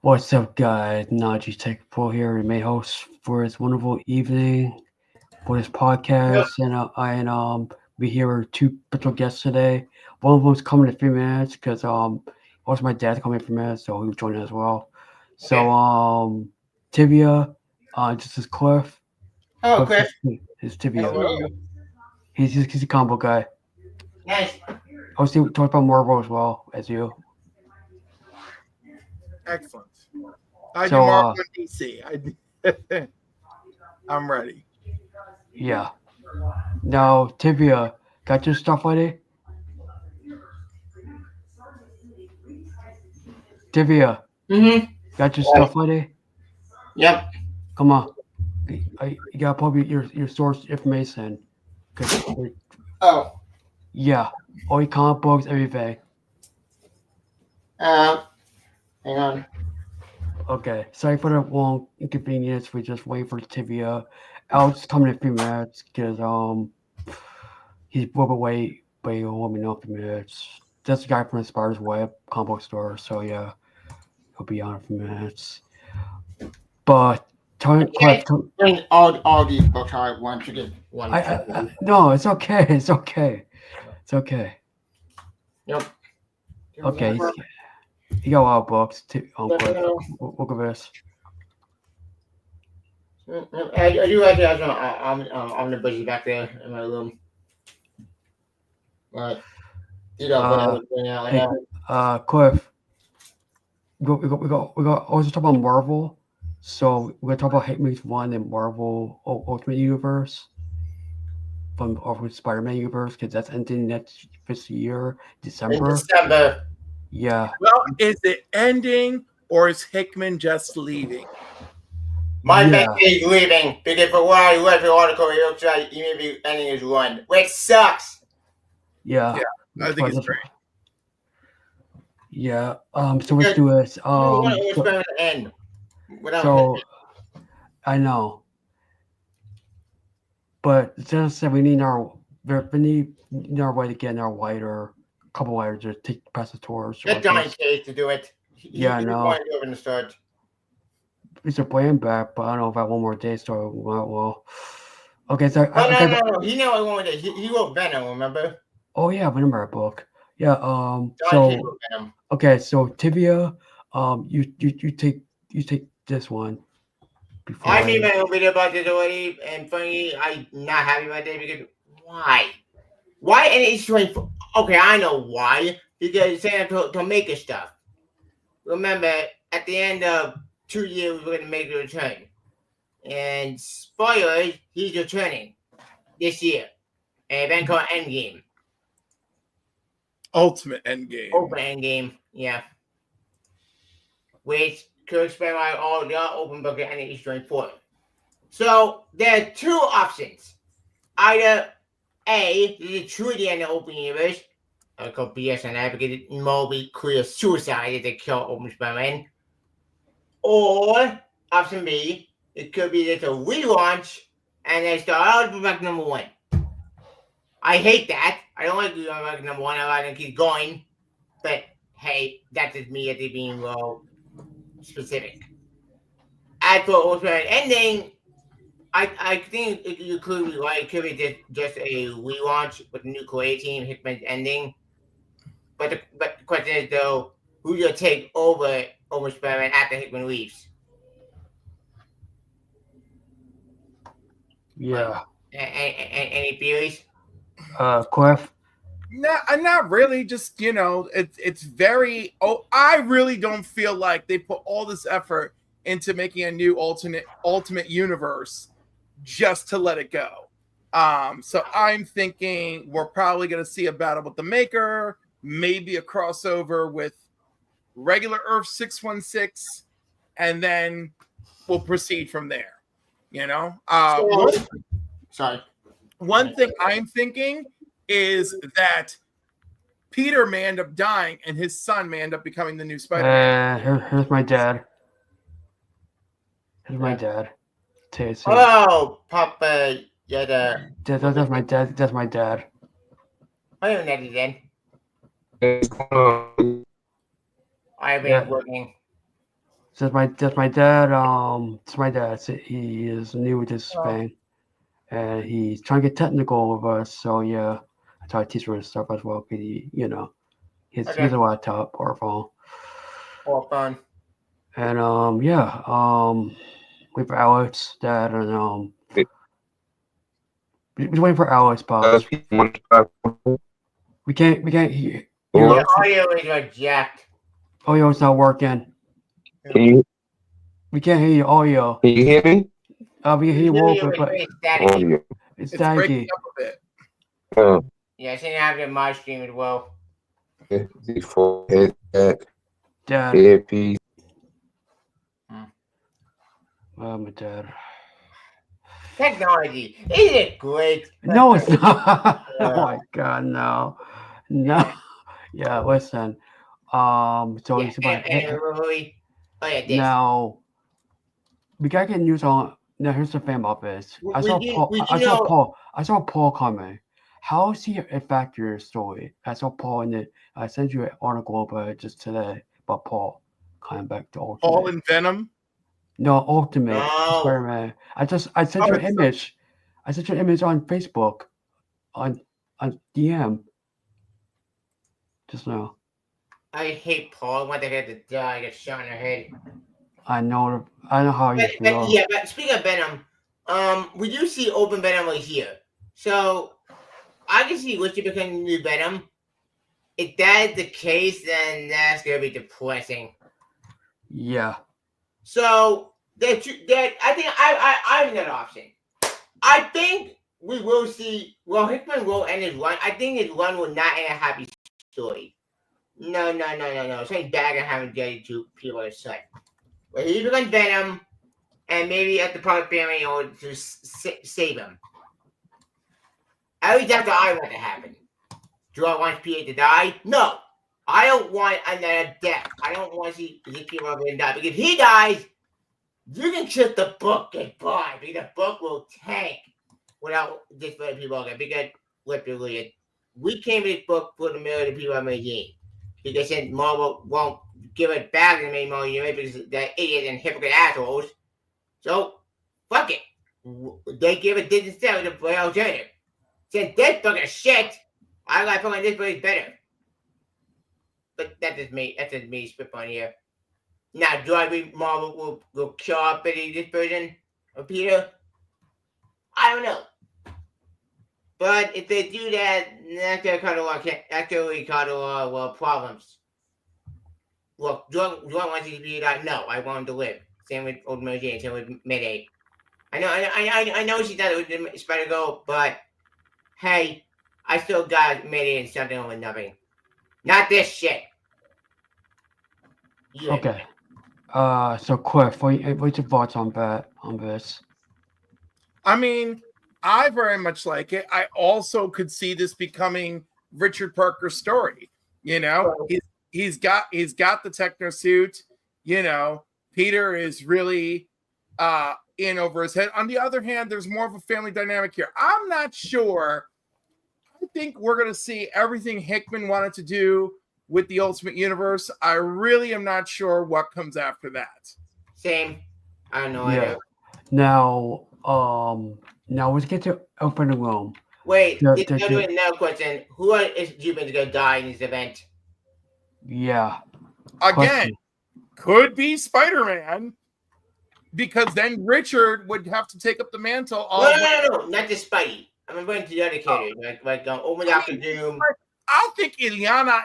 What's up, guys? NajeeTechPro here, your main host for this wonderful evening for this podcast. And we here with two special guests today. One of them's coming in 3 minutes because also my dad's coming in 3 minutes, so he'll join as well. So Tibia, this is Cliff. Oh, Cliff. It's Tibia. Hello. He's a combo guy. Nice. Also, we talk about Marvel as well as you. Excellent. I do So, Marvel and DC. I'm ready. Yeah. Now, Tibia, got your stuff ready? Tibia, got your stuff ready? Yep. Come on. You got probably your source information. Oh. Yeah. All your comic books, everything. Hang on. Okay. Sorry for the long inconvenience. We just wait for Tibia. Alex coming in 3 minutes because he's away by let me know in 3 minutes. That's the guy from the Spider's Web comic book store. So yeah, he'll be on in 3 minutes. But bring all these books I want to get one. No, it's okay. It's okay. It's okay. Yep. Okay. You got a lot of books too. Look at this. I do actually have some omnibuses back there in my room. But you know, Cliff. We got always talk about Marvel. So we're gonna talk about Hitman's 1 and Marvel Ultimate Universe from Spider-Man universe because that's ending this year, December. Yeah. Well, is it ending or is Hickman just leaving? My man is leaving because for what I read the article, it looks like he may be ending his run, which sucks. Yeah. I think it's great. Yeah. So let's do this. End. So I know, but just said we need our way to get our lighter, couple lighters to take pass the torch. Get Johnny Cage to do it. Yeah, I know. In the start. It's a brand back, but I don't know if I have one more day. So well. Okay, so no. He never one more day. He wrote Venom. Remember? Oh yeah, I remember that book. Yeah. So okay, so Tibia, you take this one. I made my own video about this already, and funny, I'm not happy about it because why? Why? And it's okay. I know why. Because they have to make his stuff. Remember, at the end of 2 years, we're going to make a return. And spoilers, he's returning this year. An event called Endgame. Ultimate Endgame. Yeah. Which could explain why all the open book and it's joined for. So there are two options. Either A, this is truly the end of the open universe. I call BS on that because Moby clear suicide if they kill Open Spider-Man. Or option B, it could be just a relaunch and they start out back number 1. I hate that. I don't like going back number 1. I like to keep going. But hey, that's just me at being specific. As for Ultimate ending, I think it could be like it could be just a relaunch with a new creative team, Hickman's ending. But the question is though, who's gonna take over Spider-Man after Hickman leaves? Yeah. Any theories? Cliff? Not really. Just it's very. I really don't feel like they put all this effort into making a new ultimate universe just to let it go. So I'm thinking we're probably going to see a battle with the Maker, maybe a crossover with regular Earth 616, and then we'll proceed from there. Sorry. One thing I'm thinking is that Peter may end up dying and his son may end up becoming the new Spider-Man. Here's my dad. Oh, Papa, yeah, that's my dad. That's my dad. I don't know then. I've been working. So that's my dad. It's my dad. So he is new with this thing, and he's trying to get technical with us. So yeah, I try to teach him stuff as well. Cause he has a laptop or a phone. All fun. And wait for Alex, Dad, and we're waiting for Alex, Pops. We can't hear. The audio is reject. Audio is not working. We can't hear you. Audio. Can you hear me? We can hear you a little bit, but Audio. it's breaking staticky. up a bit. Yeah, I think I have it in my stream as well. Before headset, Dad. earpiece. Oh, my dad. Technology, isn't it great? No, it's not. Oh my God, no. Yeah, listen. So it's about now. We gotta get news on. Now here's the thing about this. I saw Paul coming. How is he a factor in the story? I saw Paul in it. I sent you an article about it just today about Paul coming back to Ultimate. Paul and Venom. No, Ultimate Spider-Man. I sent you an image. I sent you an image on Facebook, on DM. Just now. I hate Paul. I want the head to die. Get shot in the head. I know how you feel. Yeah, but speaking of Venom, we do see open Venom right here. So I can see Richard becoming new Venom. If that is the case, then that's gonna be depressing. Yeah. So I think I have another option. I think we will see. Well, Hickman will end his run. I think his run will not end a happy story. No. Something bad gonna happen to people at sight. But he becomes Venom, and maybe at the product family or to save him. At least that's what I want to happen. Do I want Peter to die? No. I don't want another death. I don't want to see Ezekiel Robin die. Because if he dies, you can kiss the book goodbye. Because the book will tank without just letting people get. Because literally, we came to this book for the million of people on Machine. Because since Marvel won't give it back to the main Marvel universe because they're idiots and hypocrite assholes. So, fuck it. They give it Disney instead with the alternative. Since this book is shit, I like fucking this book is better. But that's just me. That's just me spitballing here. Now, do I think Marvel will kill off this version of Peter? I don't know. But if they do that, that's going to cause a lot of problems. Look, do I want to see Peter die? No, I want him to live. Same with Old Mary Jane, same with Mayday. I know she's not with Spider-Girl, but hey, I still got Mayday and something over nothing. Not this shit. Yeah. Okay. So Cliff, what's your thoughts on this? I mean, I very much like it. I also could see this becoming Richard Parker's story. You know, he's got the techno suit. You know, Peter is really in over his head. On the other hand, there's more of a family dynamic here. I'm not sure. I think we're going to see everything Hickman wanted to do with the Ultimate Universe. I really am not sure what comes after that. Same. I don't know. Yeah. Now let's get to Open the Room. Wait, doing another question. Who is Jupiter going to die in this event? Yeah. Again, could be Spider-Man. Because then Richard would have to take up the mantle. No, not just Spidey. I'm going to the other characters, like Omen Doctor Doom. I think Ileana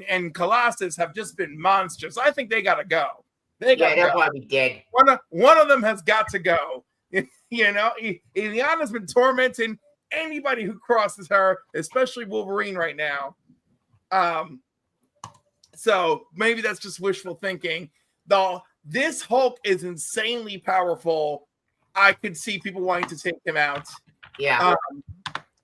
and Colossus have just been monsters. I think they gotta go. They'll probably be dead. One of them has got to go. You know, Ileana's been tormenting anybody who crosses her, especially Wolverine right now. So maybe that's just wishful thinking. Though this Hulk is insanely powerful. I could see people wanting to take him out. Yeah.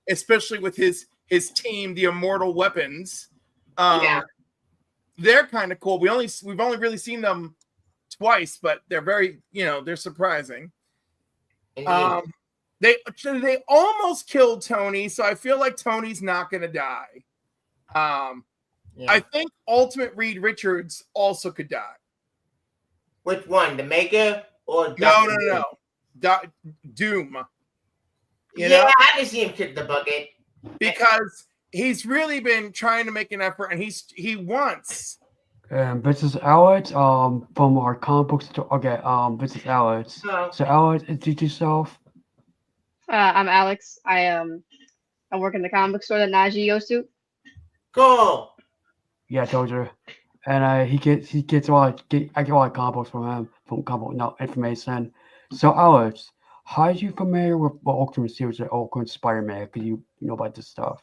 Especially with his team, the Immortal Weapons. They're kind of cool. We've only really seen them twice, but they're very, they're surprising. They almost killed Tony, so I feel like Tony's not going to die. I think Ultimate Reed Richards also could die. Which one? The Maker or No, Dr. no, Doom? no, no. Doom. You Yeah, know, I can see him kick the bucket. because he's really been trying to make an effort, and he wants. And this is Alex, from our comic book store. Okay, this is Alex. Oh. So Alex, introduce yourself. I'm Alex. I work in the comic book store that Najee goes to. Cool. Yeah, I told you. And he gets I get a lot of comic books from him, from comic book no information. So Alex, how are you familiar with the Ultimate series of Ultimate Spider-Man? Because you know about this stuff.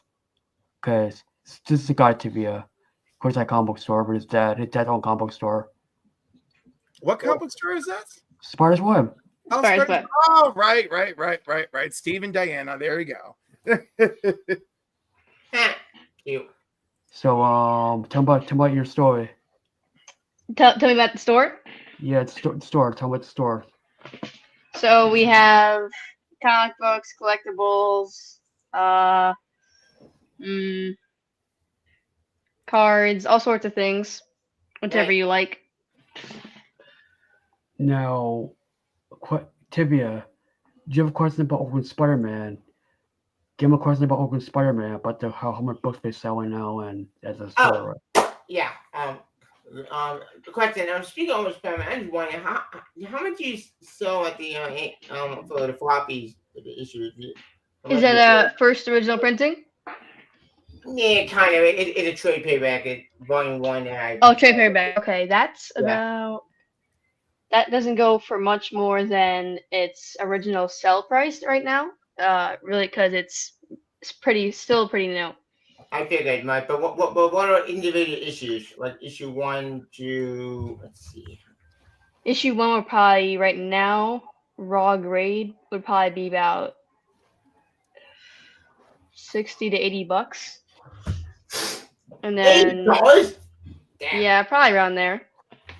Because this is a guy Tibia. Of course, that comic book store, but his dad's own comic book store. What comic book store is that? Spider's Web. Oh, Spider's Spider- Web. oh, right. Steve and Diana. There you go. Cute. So tell me about your story. Tell me about the store. Yeah, the store. Tell me about the store. So we have comic books, collectibles, cards, all sorts of things, whichever Right. you like. Now, Tibia, do you have a question about Ultimate Spider-Man? Give him a question about Ultimate Spider-Man, about how much books they're selling now and as a store. Yeah. The question. Speaking of Spider-Man, I'm just wondering how much you sell at the for the floppies for the issues. Is that a first original printing? Yeah, kind of. It's a trade payback. It's volume 1. Oh, trade paperback. Okay, that's Yeah. about. That doesn't go for much more than its original sell price right now. Really, because it's still pretty new. I figured, Mike. But what are individual issues? Like issue 1 to, let's see. Issue 1 would probably right now, raw grade would probably be about 60 to 80 bucks. And then $8? Damn. yeah, probably around there.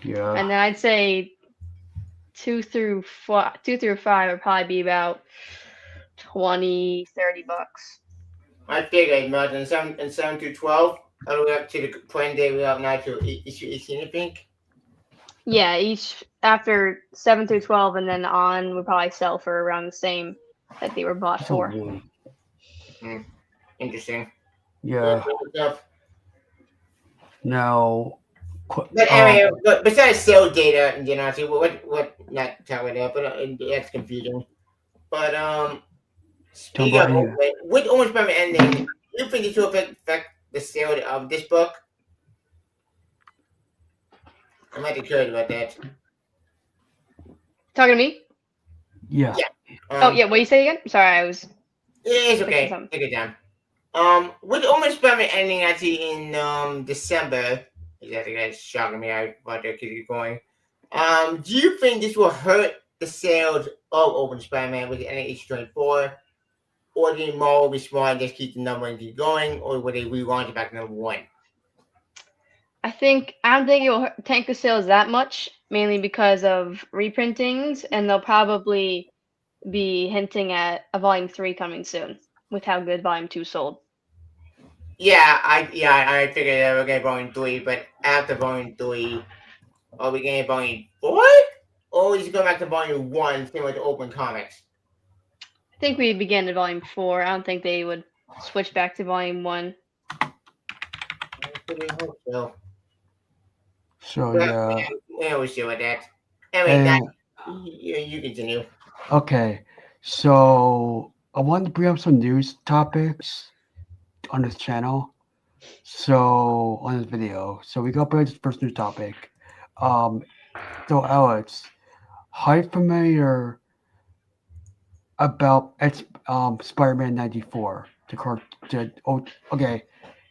Yeah. And then I'd say 2 through 5 would probably be about 20, 30 bucks. I figured, Mike. And 7 through 12, all the way up to the present day, we have now to issue 18, I think. Yeah, each after 7 through 12 and then on would probably sell for around the same that they were bought for. Interesting. Yeah. Now, But anyway, but besides sales data, you know, see what not talking about, but that's confusing. But speaking of with Orange Spider-Man ending, do you think this will affect the sale of this book? I might be curious about that. Talking to me? Yeah. Oh yeah, what you say again? Sorry, I was. Yeah, it's okay. something. Take it down. With Orange Spider-Man ending actually in December, that's shocking me. I thought they keep going. Do you think this will hurt the sales of Orange Spider-Man with the NH 24? Or do Marvel be smart and just keep the number and keep going? Or would they relaunch it back to number 1? I don't think it will tank the sales that much, mainly because of reprintings, and they'll probably be hinting at a volume 3 coming soon, with how good volume 2 sold. Yeah, I figured they were getting volume 3, but after volume 3, are we getting volume 4? Or is it going back to volume 1, same with the open comics? I think we began at volume 4. I don't think they would switch back to volume 1. I really hope so. So But, yeah. We always deal with that. Anyway, you continue. Okay. So I wanted to bring up some news topics on this channel. So on this video. So we got back to the first news topic. So Alex, how you familiar about Spider-Man 94? Okay.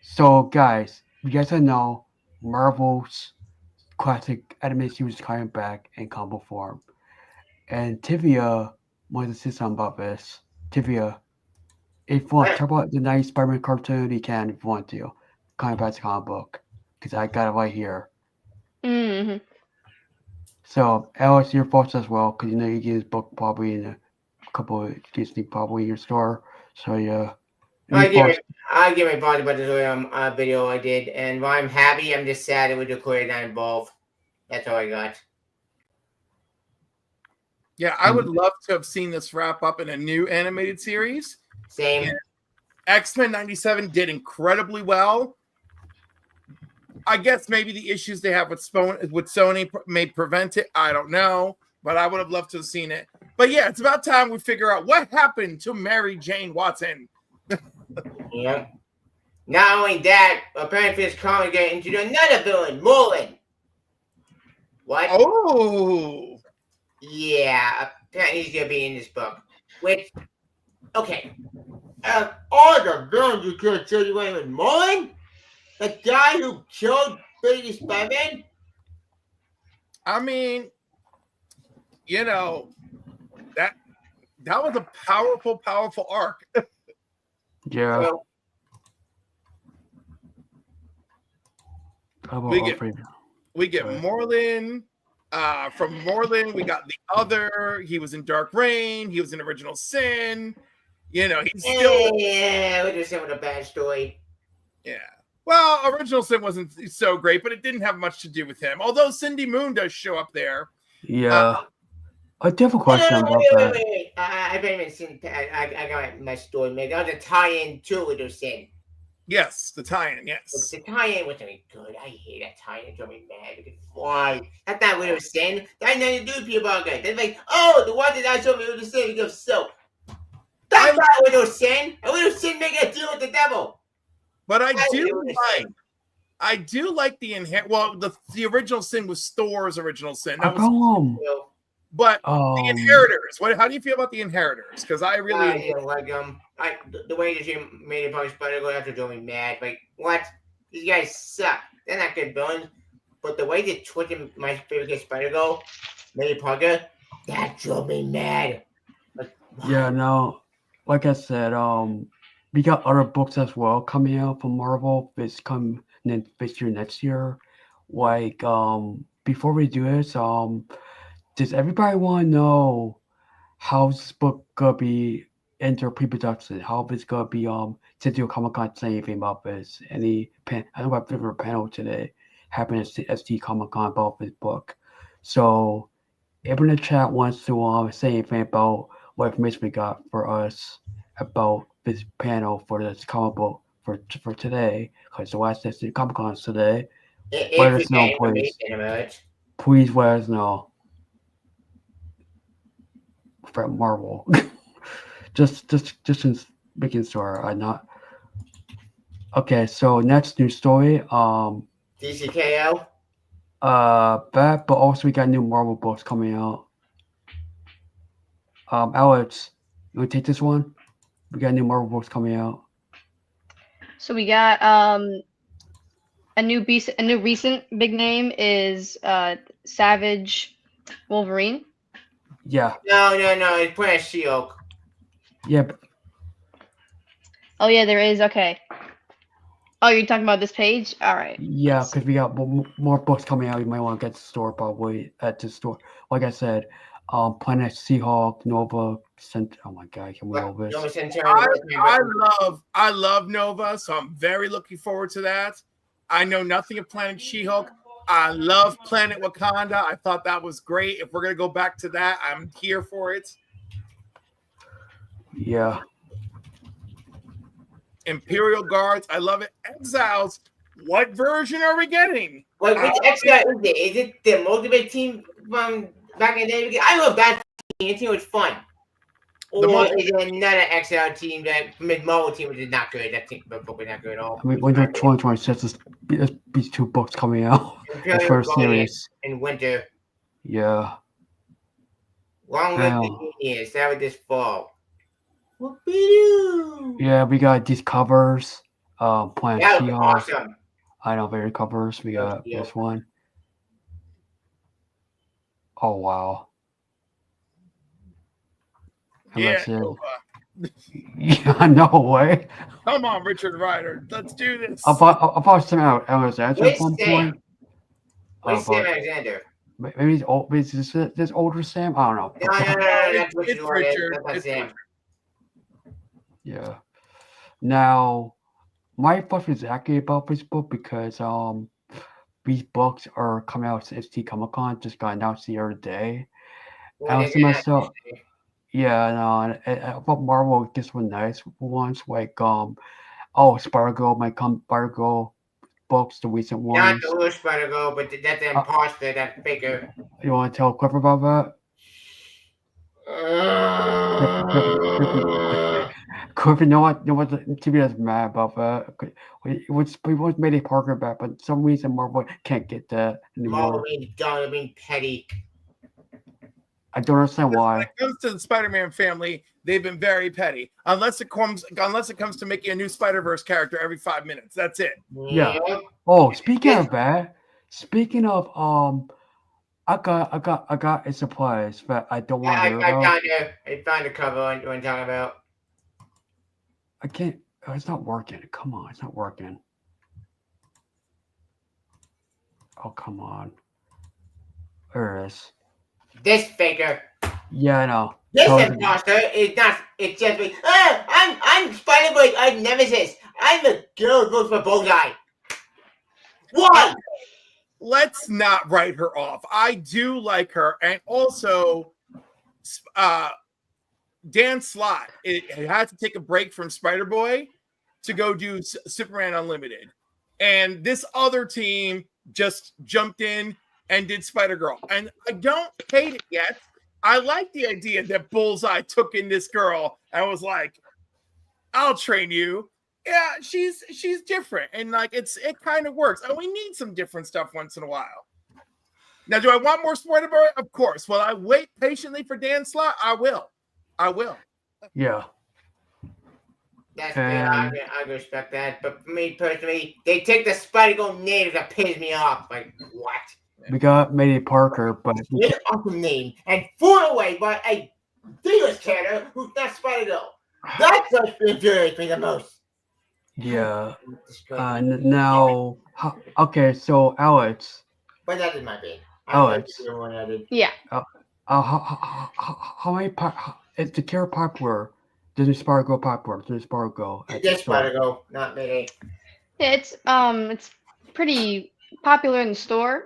So guys, you guys know Marvel's classic animated series is coming back in combo form. And Tivia wanted to say something about this. Tivia, if you want to talk about the 90s Spider-Man cartoon, you can if you want to. Coming back to comic book. Because I got it right here. Mm-hmm. So, Alex, your thoughts as well, because you know you get this book probably in a couple of Disney, probably in your store. So, yeah. I give my thoughts about this video I did, and while I'm happy, I'm just sad it was declared not involved. That's all I got. Yeah, I would love to have seen this wrap up in a new animated series. Same. Yeah. X-Men 97 did incredibly well. I guess maybe the issues they have with Sony may prevent it. I don't know, but I would have loved to have seen it. But yeah, it's about time we figure out what happened to Mary Jane Watson. Yeah. Not only that, apparently this comic get into another villain, Mullen. What? Oh. Yeah, apparently he's gonna be in this book. Which, okay. All the villains you could tell you went with Mullen? The guy who killed Baby Spider-Man? I mean, you know, that was a powerful arc. Yeah. So, How about we get Moreland. From Moreland, we got the other. He was in Dark Reign. He was in Original Sin. You know, he's still. Yeah, we're just having a bad story. Yeah. Well, Original Sin wasn't so great, but it didn't have much to do with him. Although Cindy Moon does show up there. Yeah. I do have a question about that. Wait. I've been even seen. I got my story made. That was a tie-in to Original Sin. Yes, the tie-in. Yes. The tie-in wasn't any good. I hate that tie-in. It drove me mad. Because why? That's not Original Sin. That had nothing to do with Peter Parker. They're like, oh, the one that I showed me Original Sin because of soap. That's not Original Sin. Original Sin making a deal with the devil. But I do like the the Original Sin was Thor's Original Sin. That was, but the Inheritors. How do you feel about the Inheritors? Because I really like the way that you made a bunch of Spider-Man after drove me mad. Like what? These guys suck. They're not good villains. But the way they twitched my favorite Spider-Go, Mary Parker, that drove me mad. Like, wow. Yeah, no. Like I said, we got other books as well coming out from Marvel. This year, next year. Like, before we do this, does everybody want to know how this book gonna be enter pre-production? How it's gonna be San Diego Comic-Con say anything about this? I know I've been a panel today happening at SD Comic-Con about this book. So everyone in the chat wants to say anything about what information we got for us about this panel for this comic book for today, because the last SD Comic-Con is today. Let us know, please. Please let us know. From Marvel. just making sure I'm not. Okay, so next news story. DCKO. But also we got new Marvel books coming out. Alex, you wanna take this one? We got new Marvel books coming out. So we got a new recent big name is Savage Wolverine. Yeah. No. It's Planet She-Hulk. Yeah. Oh yeah, there is. Okay. Oh, you're talking about this page? All right. Yeah, because we got more books coming out. You might want to get to the store probably at the store. Like I said, Planet She-Hulk, Nova. Oh my God, can we over this? I love Nova, so I'm very looking forward to that. I know nothing of Planet She-Hulk. I love Planet Wakanda. I thought that was great. If we're gonna go back to that, I'm here for it. Yeah. Imperial Guards, I love it. Exiles, what version are we getting? Which Exile is it? Is it the Motivate team from back in the day? I love that team. The team was fun. Or is it another Exile team that mid-Marvel team which is not good? That team book was not good at all. I mean, winter 2026 these two books coming out. The first series in winter. Yeah. Long live the genius. That was this fall. Yeah, we got these covers. Planet She-Hulk. Awesome. I know, very covers. We got this one. Oh wow. Yeah. Yeah, no way. Come on, Richard Rider. Let's do this. I thought Sam Alexander at one point. Where's Sam Alexander? Maybe he's old. Is this older Sam? I don't know. No. That's Richard. That's Sam. Yeah. Now, my thoughts exactly about this book because these books are coming out since ST Comic Con just got announced the other day, What I did was to they myself, actually say? yeah, no, I thought Marvel gets one nice ones like Spider Girl might come, Spider Girl books, the recent Not ones. the Rouge Spider-Girl, but that's the Uh, imposter, that figure. you want to tell Cliff about that? Cliff, you know what? The TV is mad about that. We want Mayday Parker back, but for some reason Marvel can't get that Marvel anymore. being dumb, being petty. I don't understand When why. it comes to the Spider-Man family, they've been very petty. Unless it comes to making a new Spider-Verse character every 5 minutes. That's it. Yeah. Yep. Oh, speaking Yes. of that, speaking of I got a surprise that I don't want to hear about. I found the cover on what I'm talking about. I can't. Oh, it's not working. Come on, it's not working. Oh, come on. There it is. This figure. Yeah, I know. This So- imposter is not. It's just like, I'm Spider-Boy. I'm Nemesis. I'm the girl who goes for Bullseye. Why? Let's not write her off. I do like her, and also Dan Slott had to take a break from Spider-Boy to go do Superman Unlimited, and this other team just jumped in and did Spider-Girl, and I don't hate it yet. I like the idea that Bullseye took in this girl and was like, I'll train you. Yeah, she's different, and like it kind of works. And we need some different stuff once in a while. Now, do I want more Spider-Boy? Of course. Will I wait patiently for Dan Slott? I will. Yeah. That's good. I respect that. But for me personally, they take the Spider-Girl name that pisses me off. Like, what? We got Mayday Parker, but It's an awesome name and thrown away by a Venus character who's not Spider-Girl. That's what infuriates me the most. yeah. Now, okay. So Alex, But that is my thing. Alex. Yeah. How many? It's the character popular. Disney Spider-Girl popular. Disney Spider-Girl. Just Spider-Girl, not Mayday. Yeah, it's pretty popular in the store.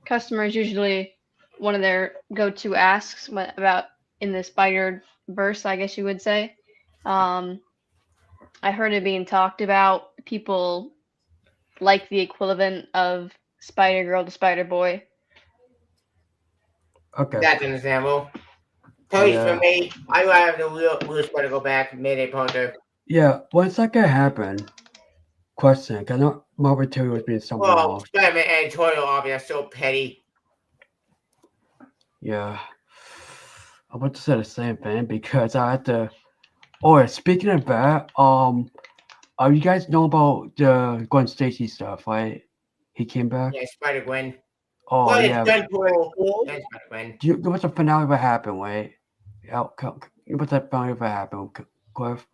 Customers usually one of their go-to asks about in the Spider-Verse, I guess you would say. I heard it being talked about. People like the equivalent of Spider-Girl to Spider-Boy. Okay. That's understandable. Totally for me, I would have the real Spider-Girl back, Mayday Parker. Yeah. When's that gonna happen? Question. Because I know Marvel 2 was being somewhere Well, else. Spider-Man editorial obviously so petty. Yeah. I want to say the same thing because I had to. Oh, yeah, speaking of that, you guys know about the Gwen Stacy stuff, right? He came back. Yeah, Spider-Gwen. Oh Well, yeah. it's Deadpool and Spider-Gwen. What's the finale that happened, right? What's that finale that happened, Cliff?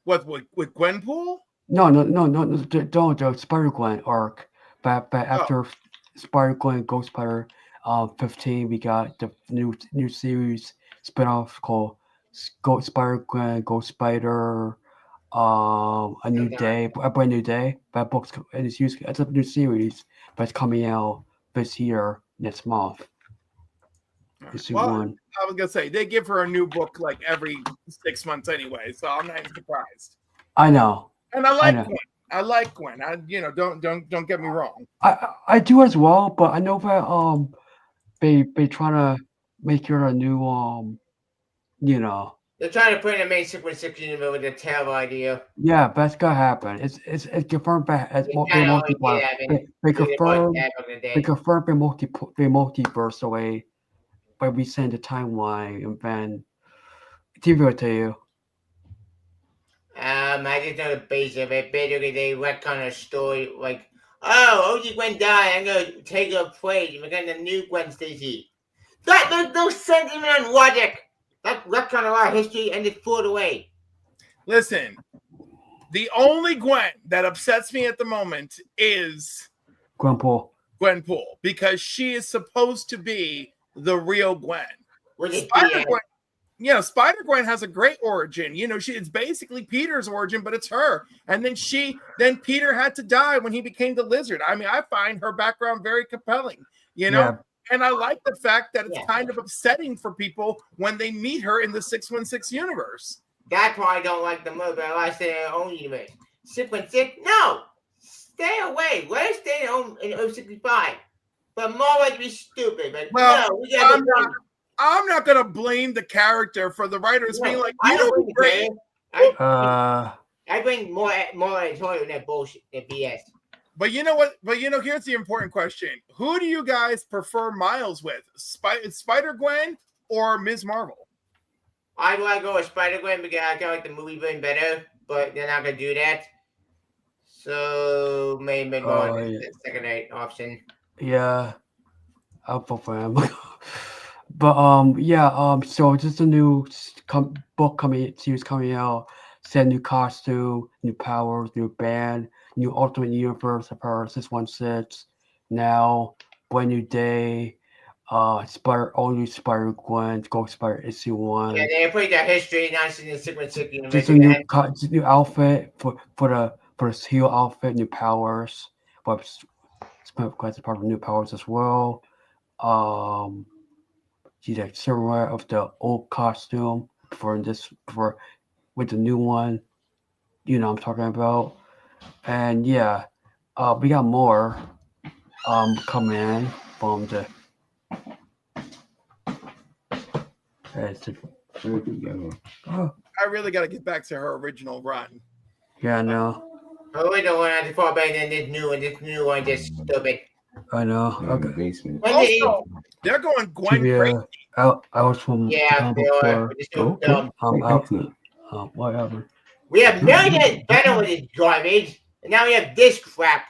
What with Gwenpool? No, the Spider-Gwen arc. But after Spider-Gwen Ghost Spider 15, we got the new series spin-off called Spider-Gwen Ghost Spider a new day, a brand new day. That book's and it's a new series, but it's coming out this year, next month. Issue Well, 1. I was gonna say they give her a new book like every 6 months anyway, so I'm not even surprised. I know. And I like Gwen. I like Gwen. Don't get me wrong. I do as well, but I know that they trying to make her a new They're trying to put in a main Secret 16 universe with a terrible idea. Yeah, that's gonna happen. It's confirmed that they confirmed the multiverse away by resend the timeline, and then TV will tell you. I just know the base of it. Basically, they retcon a story like, oh, OG Gwen died. I'm gonna take her place and we're gonna new Gwen Stacy. There's no sentiment and logic. That retcon a lot of history and it threw it away. Listen, the only Gwen that upsets me at the moment is Gwenpool, because she is supposed to be the real Gwen. Spider-Gwen. Spider-Gwen has a great origin. It's basically Peter's origin, but it's her. And then Peter had to die when he became the Lizard. I mean, I find her background very compelling. Yeah, And I like the fact that it's Yeah. kind of upsetting for people when they meet her in the 616 universe. That part I don't like the movie, but I like staying in their own universe. 616? No! Stay away. Let us stay in 065. But more like be stupid. But Well, no, we got I'm not going to blame the character for the writers being like, you know what's great? I bring more editorial than that bullshit, that BS. But you know what? But you know, here's the important question: who do you guys prefer Miles with, Spider-Gwen or Ms. Marvel? I want to go with Spider-Gwen because I like the movie version better, but they're not gonna do that. So maybe the second option. Yeah, I'll vote for him. But yeah, so just a new book series coming out. Set new costume, new powers, new band, new Ultimate Universe of her 616. Now, brand new day. All new Spider-Gwen, Ghost Spider issue 1. Yeah, they put their history, not in the Secret City. Just a new outfit for the heel outfit, new powers. But Spider-Gwen's part of new powers as well. She's like silhouette of the old costume with the new one, you know what I'm talking about. And yeah, we got more coming in from the I really got to get back to her original run. Yeah, I know. We don't want to fall better than this new one. This new one just stupid. I know. Okay. Basement. Also, they're going Gwen crazy. I was from Yeah, they are. Whatever. We have millions better with this garbage, and now we have this crap.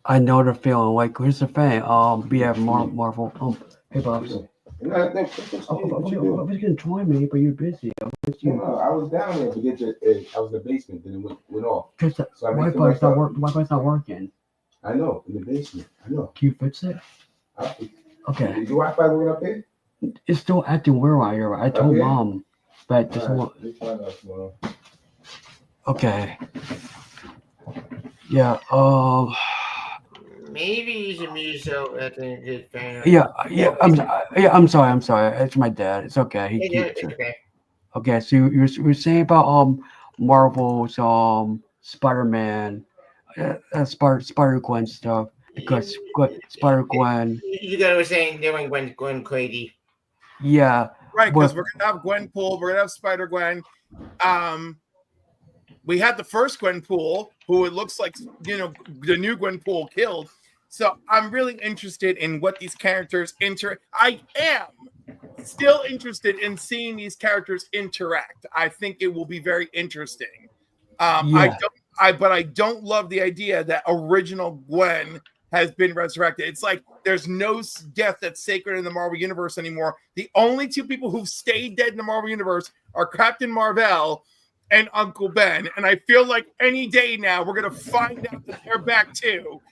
I know the feeling. Like, here's the thing. We have Marvel. Hey, Bobs. I was gonna join me, but you're busy. No, I was down there to get your. I was in the basement, then it went off. So Wi-Fi's not working. I know, in the basement. I know. Can you fix it? Okay. Is your Wi-Fi going up here? It's still acting weird out here. I told Mom, but just okay. Yeah. Maybe you should mute so I think his fan. I'm sorry. It's my dad. It's okay. It's okay. Okay. So you were saying about Marvel's Spider-Man, Spider-Gwen stuff, because Spider-Gwen. You guys were saying they went Gwen crazy. Yeah. Right, because we're gonna have Gwenpool, we're gonna have Spider-Gwen. We had the first Gwenpool, who it looks like, you know, the new Gwenpool killed. So I'm really interested in what these characters I am still interested in seeing these characters interact. I think it will be very interesting. But I don't love the idea that original Gwen has been resurrected. It's like there's no death that's sacred in the Marvel Universe anymore. The only two people who've stayed dead in the Marvel Universe are Captain Marvel and Uncle Ben. And I feel like any day now we're going to find out that they're back too.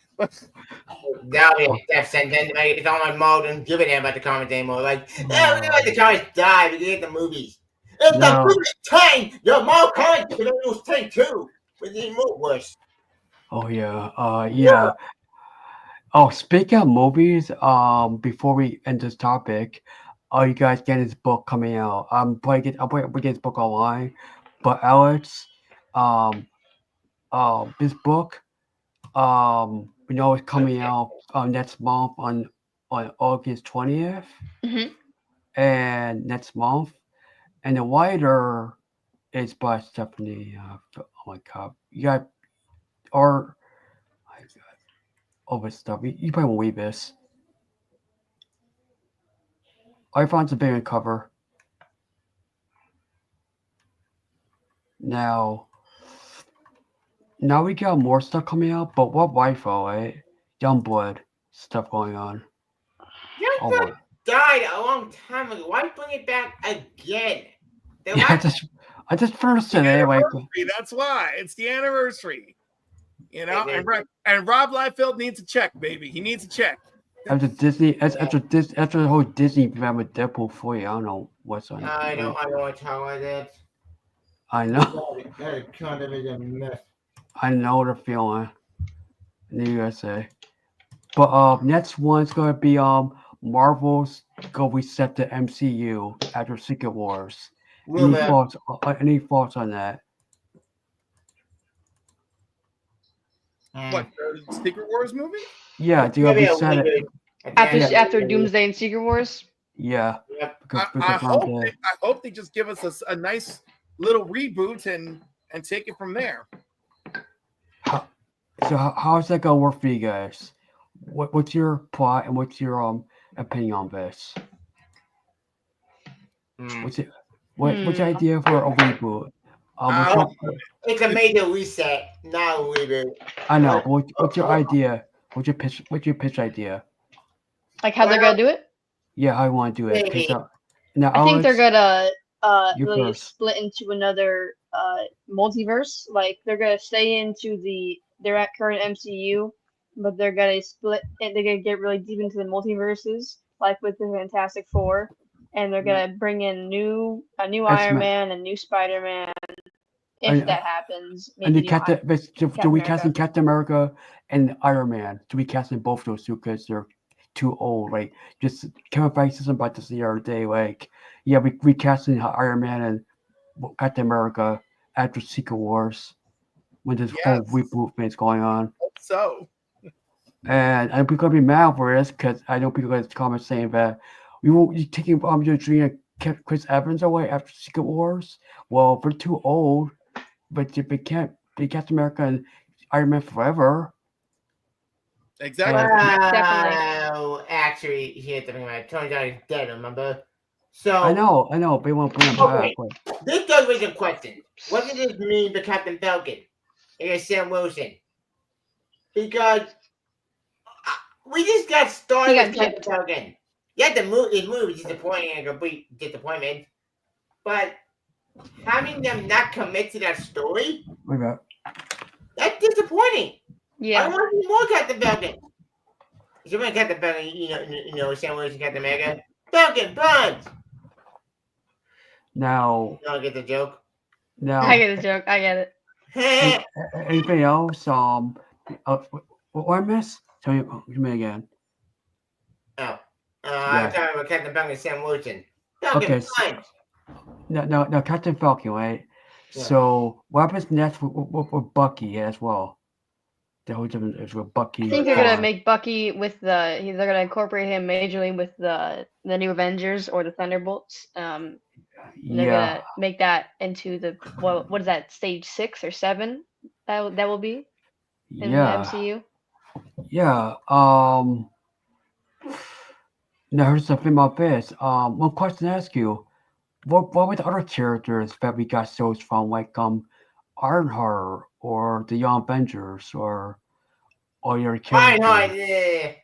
Now we have death sentence. It's on my mode and give a damn about the comics anymore. Like, we let the comics die. We get the movies. If the movie's time, your mom comics can lose 10 too. We need more worse. Oh yeah. Yeah. Oh, speaking of movies, before we end this topic, you guys get his book coming out. I'll get his book online. But Alex, this book, we know it's coming out next month on August 20th, and next month, and the writer is by Stephanie. Oh my God, you got this stuff. You probably won't read this. I found the bigger cover. Now we got more stuff coming out, but what Wi-Fi, right? Youngblood stuff going on. Youngblood died a long time ago. Why bring it back again? I just finished it anyway. That's why it's the anniversary. You know, and Rob Liefeld needs a check, baby. He needs a check. After the whole Disney event with Deadpool 3, I don't know what's on. I don't want to talk about that. I know. That kind of is a mess. I know the feeling in the USA. But next one's gonna be Marvel's go reset the MCU after Secret Wars. Rumor. Any thoughts on that? What, the Secret Wars movie? Yeah, they're gonna Maybe a reset it. weird- at the After end of after the- Doomsday and Secret Wars. Yeah, Yep. because I around there. hope they just give us a nice little reboot and take it from there. So how's that gonna work for you guys? What's your plot and what's your opinion on this? What's the idea for a reboot? It's a major reset, not a reboot. I know. But what's your idea? What's your pitch idea? Like how they're gonna do it? Yeah, how you want to do it? Maybe. Now, I think they're gonna You really first. split into another multiverse. Like they're gonna stay into their at current MCU, but they're gonna split and they're gonna get really deep into the multiverses, like with the Fantastic Four, and they're gonna bring in a new Iron X-Men. Man, a new Spider-Man. If And- that happens, And maybe the new do we cast in Captain America and Iron Man? Do we cast in both those two because they're too old? Like just Kevin Feige says about this the other day. Like yeah, we cast in Iron Man and Captain America after Secret Wars when this whole Yes. reboot thing's going on. Hope so. And I'm people gonna be mad for this because I know people gonna comment saying that you taking your dream and Chris Evans away after Secret Wars. Well, they're too old, but if they can't be Captain America and Iron Man forever. Exactly. Wow. Actually, here's the thing. Tony Stark is dead. Remember? So I know, but they won't bring him Okay. back. Like, this does raise a question. What does this mean for Captain Falcon and Sam Wilson? Because we just got started He got with Captain gypped. Falcon. Yeah, the movie was disappointing and a complete disappointment. But having them not commit to that story, wait a minute. that's disappointing. I Yeah, want to see more Captain Falcon. So when Captain Falcon, you know, Sam Wilson, Captain America, Falcon, punch. Now, You don't get the joke. I get the joke. I get it. Anything else? What I missed? Tell me again. I'm talking about Captain Falcon and Sam Wilson. Falcon, Okay, punch. Now, Captain Falcon, right? Yeah. So, what happens next with Bucky as well? The whole different is with Bucky. I think they're gonna make Bucky with they're gonna incorporate him majorly with the new Avengers or the Thunderbolts. They're Yeah, gonna make that into the what is that, stage 6 or 7 that will be in the yeah, MCU. yeah. Now here's the thing about this. One question to ask you: What were the other characters that we got shows from, like Ironheart or the Young Avengers or your Fine, characters?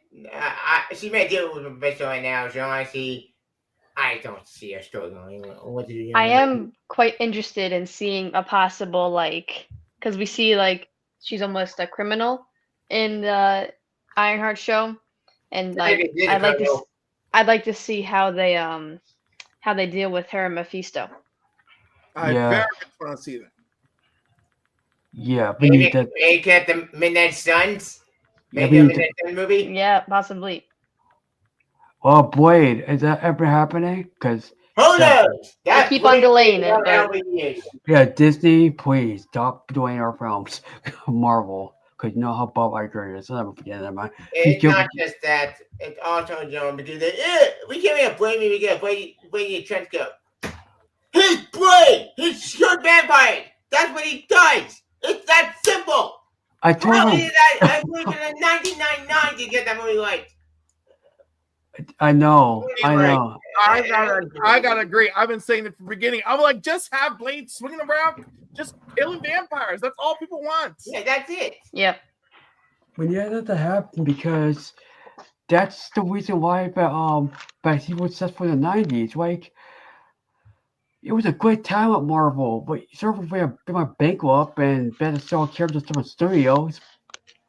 she may deal with Professor right now, so honestly, I don't see her story going. What do you I am quite interested in seeing a possible because we see she's almost a criminal in the Ironheart show, and I'd like to see how they deal with her and Mephisto. I Yeah. very much want to see that. Yeah, we need that. Make it the Midnight Suns? Yeah, Make we it a need to, Midnight Sun movie? Yeah, possibly. oh, Blade, is that ever happening? Because Who knows? They keep on delaying it, but yeah, Disney, please stop doing our films. Marvel, because you know how Bob Iger is. I'll never forget that, man. it's not just that. It's also John because we can't even blame him. We got Blade trench coat. He's Blade. He's short vampire. That's what he does. It's that simple. I told him. I believe in 1999 to get that movie right. I know. I gotta agree. I've been saying it from the beginning. I'm like, just have Blade swinging around, just killing vampires. That's all people want. Yeah, that's it. Yep. We need that to happen because that's the reason why that he was successful in the 90s. Like, it was a great time at Marvel, but sort of we went bankrupt and better sell characters to different studios.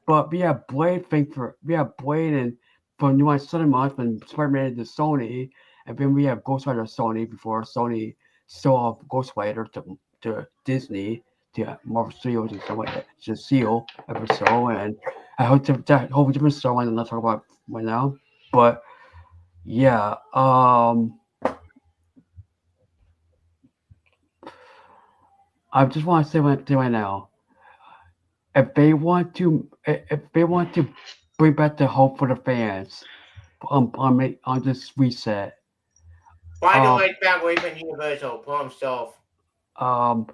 But we have Blade and for New Line Cinema when Spider-Man to Sony, and then we have Ghost Rider Sony before Sony sold Ghost Rider to Disney, to Marvel Studios and so on, to Seal episode, and I hope that whole different storyline I'm not talking about right now. But Yeah. I just want to say one thing right now. If they want to bring back the hope for the fans, on this reset, Why do um, I back away from Universal? Problem solved. um,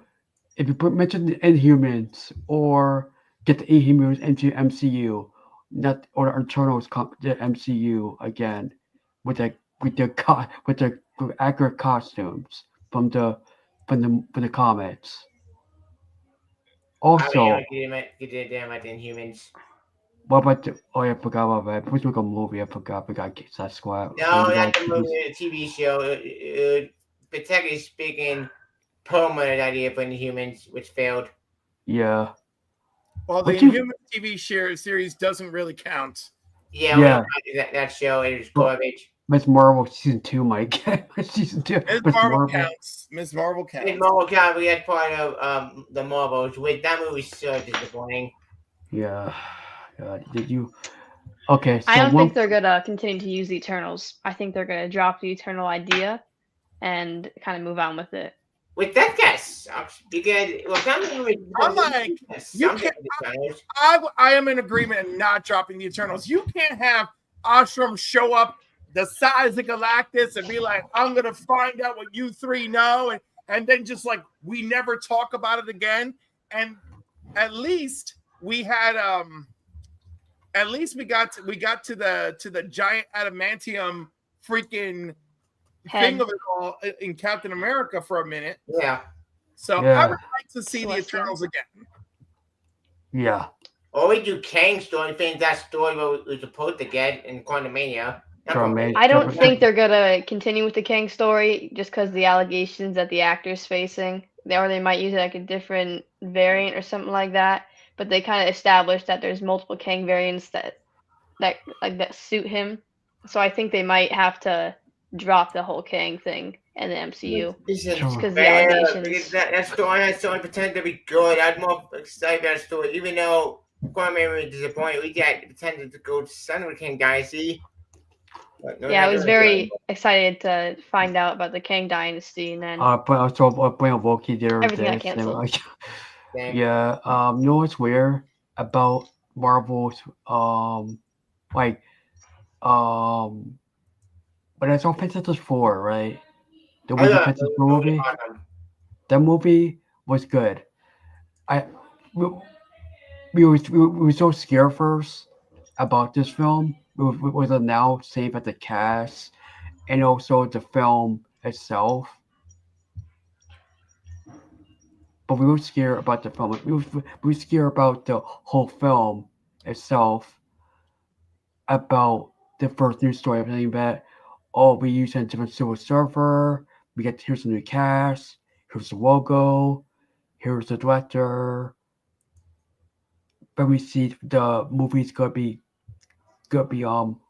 if you mention the Inhumans or get the Inhumans into MCU, not or the Eternals come the MCU again with the accurate costumes from the comics. I mean, Also, you did damn at the Inhumans. what about the, oh yeah, I forgot about that. Please make a movie. I forgot. That squad. No, not the movie, the TV show. But technically speaking, promoted idea for Inhumans, which failed. Yeah. Well, the But you, Inhuman TV series doesn't really count. Yeah, we yeah, don't like that show. It was but garbage. Miss Marvel season 2 might get season 2. Ms. Miss Marvel Marvel. counts. Ms. Marvel In counts. Marvel Comics, we had part of the Marvels. With that movie, so disappointing. Yeah. God, did you? Okay, I so don't one. think they're gonna continue to use the Eternals. I think they're gonna drop the Eternal idea and kind of move on with it. With that guess sucks because I'm like, you can't. I am in agreement in not dropping the Eternals. You can't have Ashram show up the size of Galactus and be like, I'm gonna find out what you three know, and then just like we never talk about it again. And at least we had at least we got to the giant adamantium freaking thing of it all in Captain America for a minute. Yeah. So Yeah. I would like to see the Eternals again. Yeah. Or we do Kang story, finish that story what we were supposed to get in Quantumania. I don't think they're gonna continue with the Kang story just because the allegations that the actor's facing. Or they might use like a different variant or something like that. But they kind of established that there's multiple Kang variants that suit him. So I think they might have to drop the whole Kang thing in the MCU just because the allegations. That story has so much potential to be good. I'm more excited about the story, even though Quantumania was disappointed. We got the potential to go to Son of the King Dynasty. Yeah, I was very excited to find out about the Kang Dynasty, and then but also bring up Loki there. Everything got canceled. Yeah. You know what's weird about Marvel's like but I saw Fantastic Four, right? The Fantastic Four movie. That movie was good. We were so scared first about this film. We were now safe at the cast and also the film itself. But we were scared about the film. We were scared about the whole film itself. About the first news story, everything that we use a different Silver Surfer. We get here's the new cast. Here's the logo. Here's the director. But we see the movie's gonna be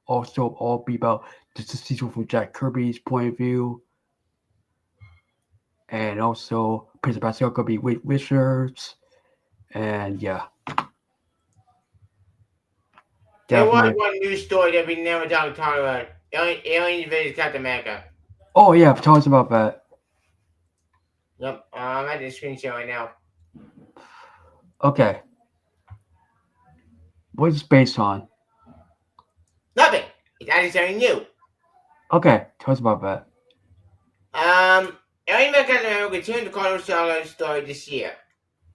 also all be about just the season from Jack Kirby's point of view. And also Prince Pascal gonna be Wizards. And yeah. There was one news story that we never talked about. Alien vs. Captain America. Oh yeah, tell us about that. Yep, I'm at the screen share right now. Okay. What is it based on? Nothing. It's actually something new. Okay, tell us about that. Alien vs. Captain America continued the Carlos Saga story this year.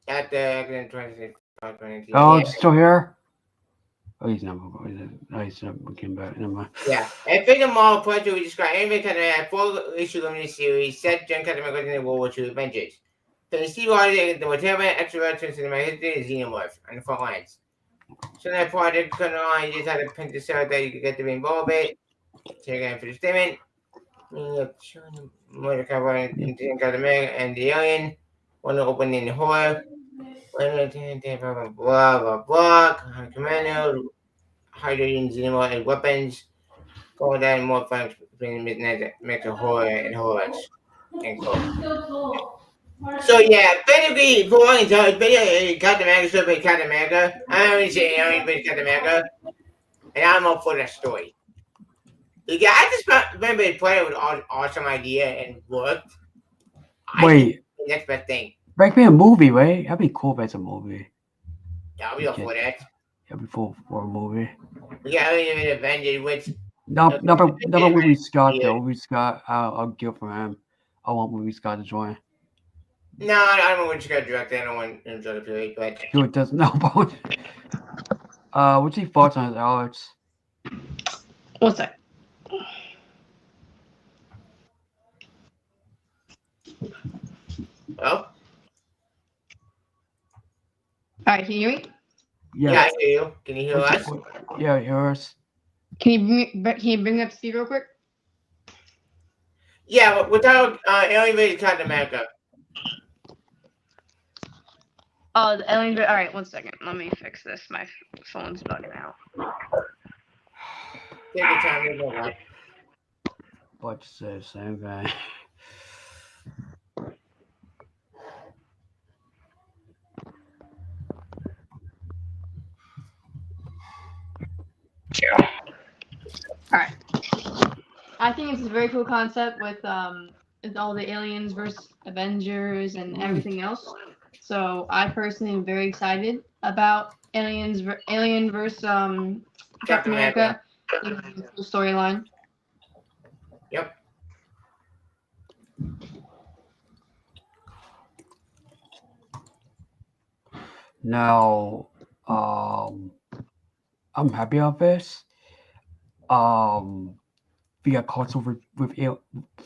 At the 2022. Oh, it's still here? Oh, he's not. He's not came back. Never mind. Yeah. And Fate of Marvel project we described Alien vs. Captain America, 4-issue limited series set during Captain America in World War II Avengers. So Steve Rogers, the whatever extraterrestrial cinematic history is Xenomorph on the front lines. So that project couldn't on, you just had to print this out that you could get to be involved in it. Check out for the statement. Murder cover in Captain America and the Alien. One open in horror. Blah blah blah. Commando. Hydrogen Xenomorph and weapons. Go down more facts between midnight makes a horror and horrors. So yeah, basically, for one time, it's basically Captain America, so Captain America. I don't say Alien, but Captain America, and I'm up for that story. Yeah, I just remember playing with an awesome idea and worked. Wait, the next best thing. make me a movie, right? That'd be cool if it's a movie. Yeah, I'll be all for that. That'd be cool for a movie. We got only Avengers, which Not Ridley Scott Yeah. though. Ridley Scott, I'll give for him. I want Ridley Scott to join. no, I don't know when she got directed. I don't want him to do it, but He doesn't know about. What's your thoughts on it, Alex? What's that? oh, All right, can you hear me? yeah, I hear you. Can you hear us? Yeah, hear us. Can you bring up Steve real quick? Yeah, but without Alien vs. Captain America. Oh, the alien. All right, 1 second. Let me fix this. My phone's bugging out. Take your time. We'll go on. But to say the same thing. All right. I think it's a very cool concept with all the aliens versus Avengers and everything else. So I personally am very excited about Alien versus Captain America. I think it's a cool storyline. Yep. Now, I'm happy about this. We got crossover with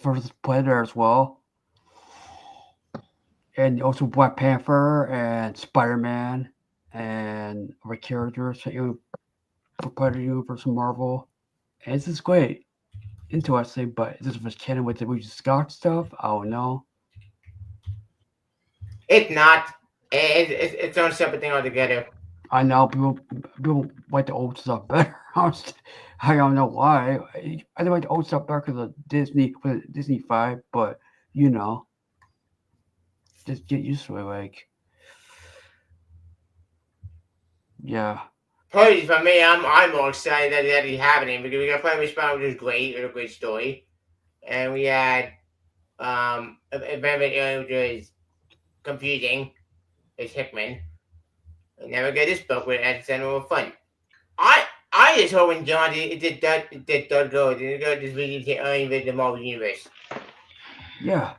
versus Predator as well, and also Black Panther and Spider-Man and other characters for Predator Universe and Marvel. And this is great, interesting. But is this canon with the Ridley Scott stuff? I don't know. It's not. It's its own separate thing altogether. I know people like the old stuff better. I don't know why. I like the old stuff better because of Disney 5, but you know, just get used to it. Like, yeah, Probably for me, I'm more excited that it's happening because we got Flash Respawn, which is great, it's a great story, and we had Event which was confusing. It's Hickman. I never get this book with at center of fun. I just hope when John did that go, didn't go just reading the Marvel Universe. yeah.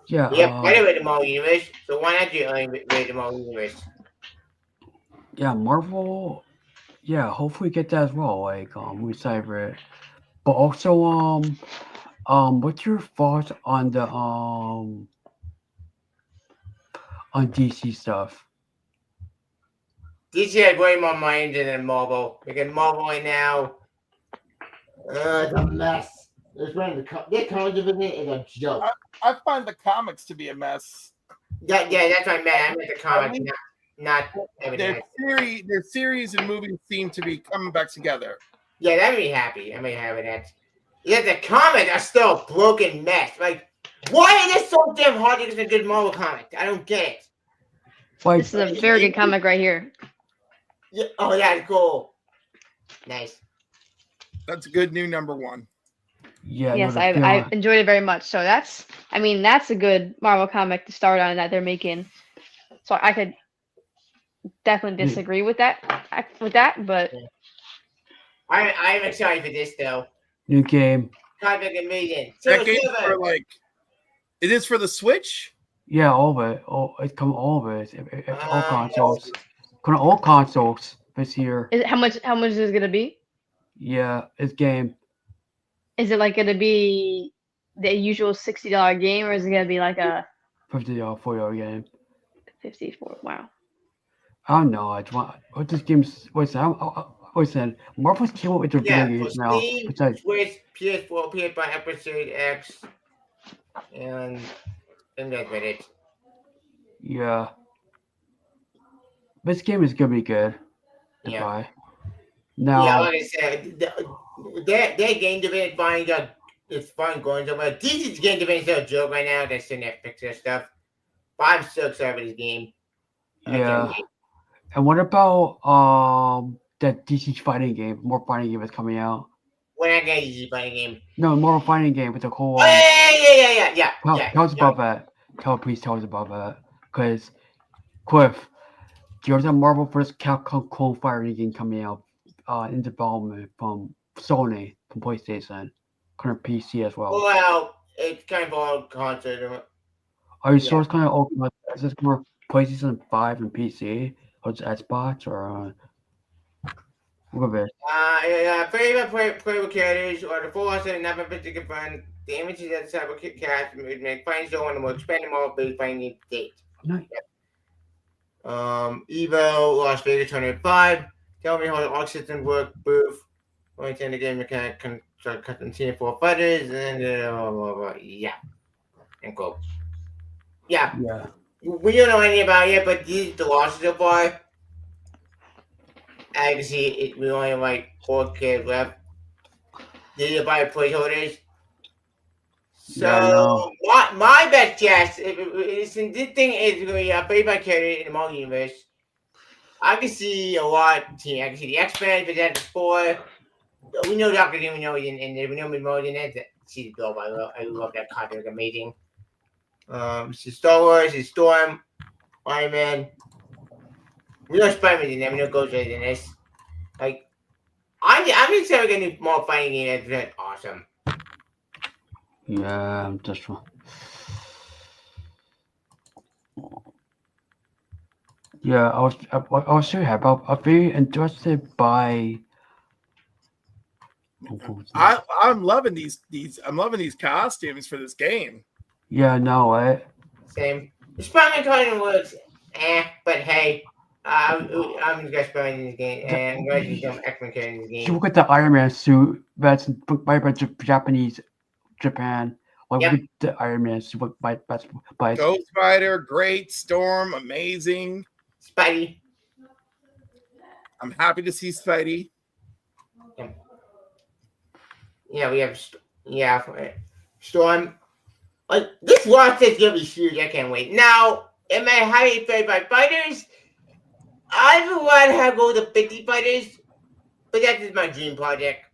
Yep, I never read the Marvel Universe, so why not you read the Marvel Universe? Yeah, Marvel. Yeah, hopefully get that as well. Like, we cyber it, but also, what's your thoughts on the on DC stuff? DC has way more minds than Marvel. Because Marvel right now, it's a mess. Their comic division is a joke. I find the comics to be a mess. Yeah, that's what I meant. I meant the comics, not everything. Their series and movies seem to be coming back together. Yeah, that made me happy. I may have that. Yeah, the comics are still a broken mess. Like, why is it so damn hard to get a good Marvel comic? I don't get it. Like, This is a very good comic right here. Yeah, oh, that's cool. Nice. That's a good new number one. yeah, Yes, no, I enjoyed it very much. So that's a good Marvel comic to start on that they're making. So I could definitely disagree with that, but I'm excited for this though. new game. Comic amazing. That game's for like, it is for the Switch. Yeah, all of it. All of it. It's all consoles. Yes. Come on, all consoles this year. how much is it gonna be? Yeah, it's game. Is it like gonna be the usual $60 game, or is it gonna be like a $50, $40 game. 54? Wow. I don't know. I just want what this game's. What's that? I said Marvel's came up with their video games now. Steam, It's like, Switch, PS4, PS by Episode X, and that's with it. yeah, this game is gonna be good to Yeah. buy. Yeah, Now, like I said, their game division finally got it's fun going somewhere. DC's game division is a joke right now. They're sitting there fixing their stuff. But I'm so excited for this game. I can't yeah. wait. And what about that DC fighting game? More fighting game is coming out. We're not getting easy fighting game. No, Marvel fighting game with the whole. Oh, yeah. Tell us about that. Please tell us about that. Because, Cliff, there's a Marvel vs. Capcom fighting game coming out in development from Sony, from PlayStation, current PC as well. Well, it's kind of all console. Are you sure it's kind of open? Is this more PlayStation 5 and PC, or it's Xbox, or what of it? Favorite playable characters are the full roster and never been confirmed. The images that the cyber cast make fighting show one of the more expanded Marvel based fighting game to date. Nice. Evo, Las Vegas 25. Tell me how the arc system work. Booth. Only the game mechanic continue for fighters and yeah. End quote. Yeah. We don't know anything about it yet, but these are the losses so far. As you can see, we only have like 4 kids left. These are by placeholders. So my best guess is this thing is going to be a favorite character in the Marvel universe. I can see a lot. I can see the X-Men, Fantastic Four. We know Doctor Doom. We know he's in there. We know he's more in it. See the Globe. I love that content. It's amazing. It's Star Wars. It's Storm. Iron Man. We know Spider-Man in there. We know Ghost Rider in this. Like, I'm excited to get more fighting game. That's awesome. Yeah, that's right. Yeah, I was so happy. I'm very interested by. I'm loving these I'm loving these costumes for this game. Yeah, no, right? Same. The Spider-Man kind works, but hey, I'm gonna Spider-Man in this game, and I'm going to use some X-Men characters in this game. You look at the Iron Man suit that's by Japanese Japan. Like look at the Iron Man suit by Ghost Rider, great. Storm, amazing. Spidey. I'm happy to see Spidey. Yeah, we have Storm. Like this roster is gonna be huge. I can't wait. Now, am I highly favored by fighters? I would rather go to 50 fighters, but that is my dream project.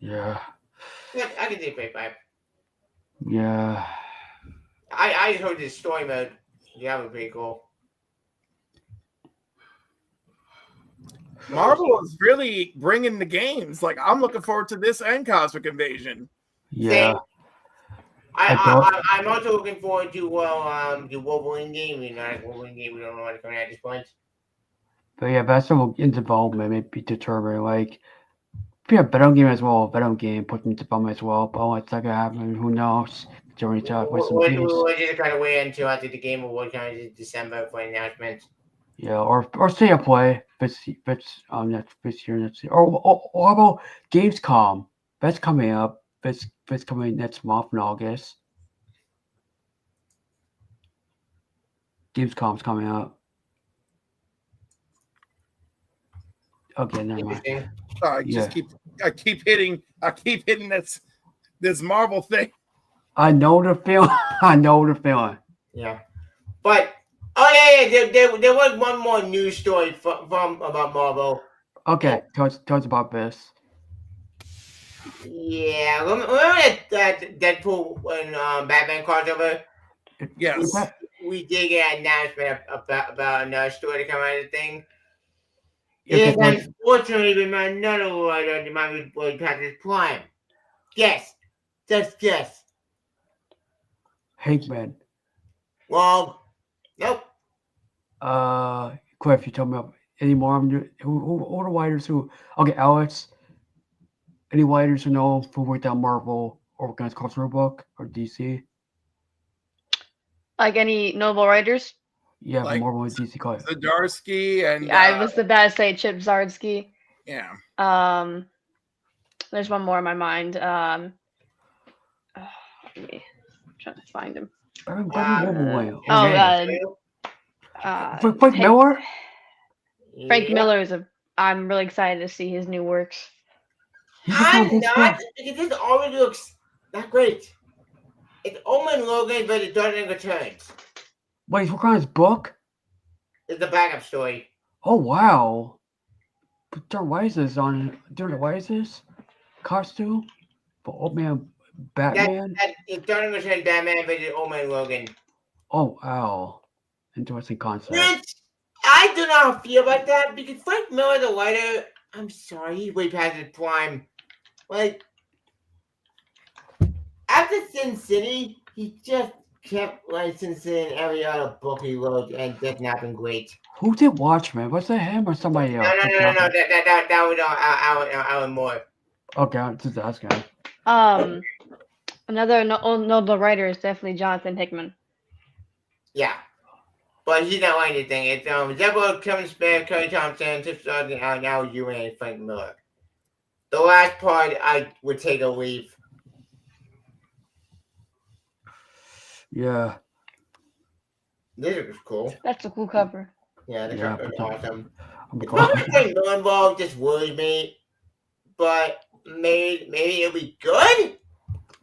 Yeah. I can do 55. Yeah. I just heard this story mode. Yeah, that would be pretty cool. Marvel is really bringing the games. Like, I'm looking forward to this and Cosmic Invasion. Yeah. Same. I'm also looking forward to the Wolverine game. You know, Wolverine game. We don't know what's coming out at this point. But yeah, that's still in development. Maybe determined. Like, yeah, Venom game as well. Venom game put in development as well. But what's that gonna happen? Who knows? During time with some We're just kind of wait until after the game award comes in December for announcement. Yeah, or stay a play. This year, next year. Or how about Gamescom? That's coming up. That's coming next month in August. Gamescom's coming up. Okay, never mind. I keep hitting this Marvel thing. I know the feeling. Yeah, but there was one more news story from about Marvel. Okay, tell us about this. Yeah, remember that Deadpool when Batman crossover? Yes. We did get an announcement about another story to come out of the thing. Okay, Yes, unfortunately, we might another writer that might be Blade Patrick's Prime. Guess. Just guess. Hickman. Well, nope. Cliff, you tell me any more of them? Who are the writers who? Okay, Alex. Any writers who know who worked on Marvel or Organized Cultural Book or DC? Like any notable writers? Yeah, Like Marvel and DC. Zdarsky and I was about to say Chip Zdarsky. Yeah. There's one more in my mind. Let me try to find him. Frank Miller. Frank Miller is I'm really excited to see his new works. I'm not. This already looks not great. It's Omen Logan, but it doesn't returns. Wait, he's working on his book? It's the backup story. Oh wow. But Darn, why is this on? Darn, why is this costume for Old Man Batman? It's 30% Batman versus Old Man Logan. Oh, wow. Interesting concept. Which I do not feel about that because Frank Miller, the writer, I'm sorry, he's way past his prime. Like, after Sin City, he just kept licensing every other book he wrote and did not been great. Who did Watchmen? Was that him or somebody else? No. That was Alan Moore. Okay, I'm just asking. Another notable writer is definitely Jonathan Hickman. Yeah. But he's not writing anything. It's Deborah, Kevin Smith, Curry Thompson, Tiff Sargent, now you and Frank Miller. The last part I would take a leave. Yeah. This is cool. That's a cool cover. Yeah, this Yeah, is but awesome. I'm The glad. Frank Miller involved just worries me. But maybe it'll be good?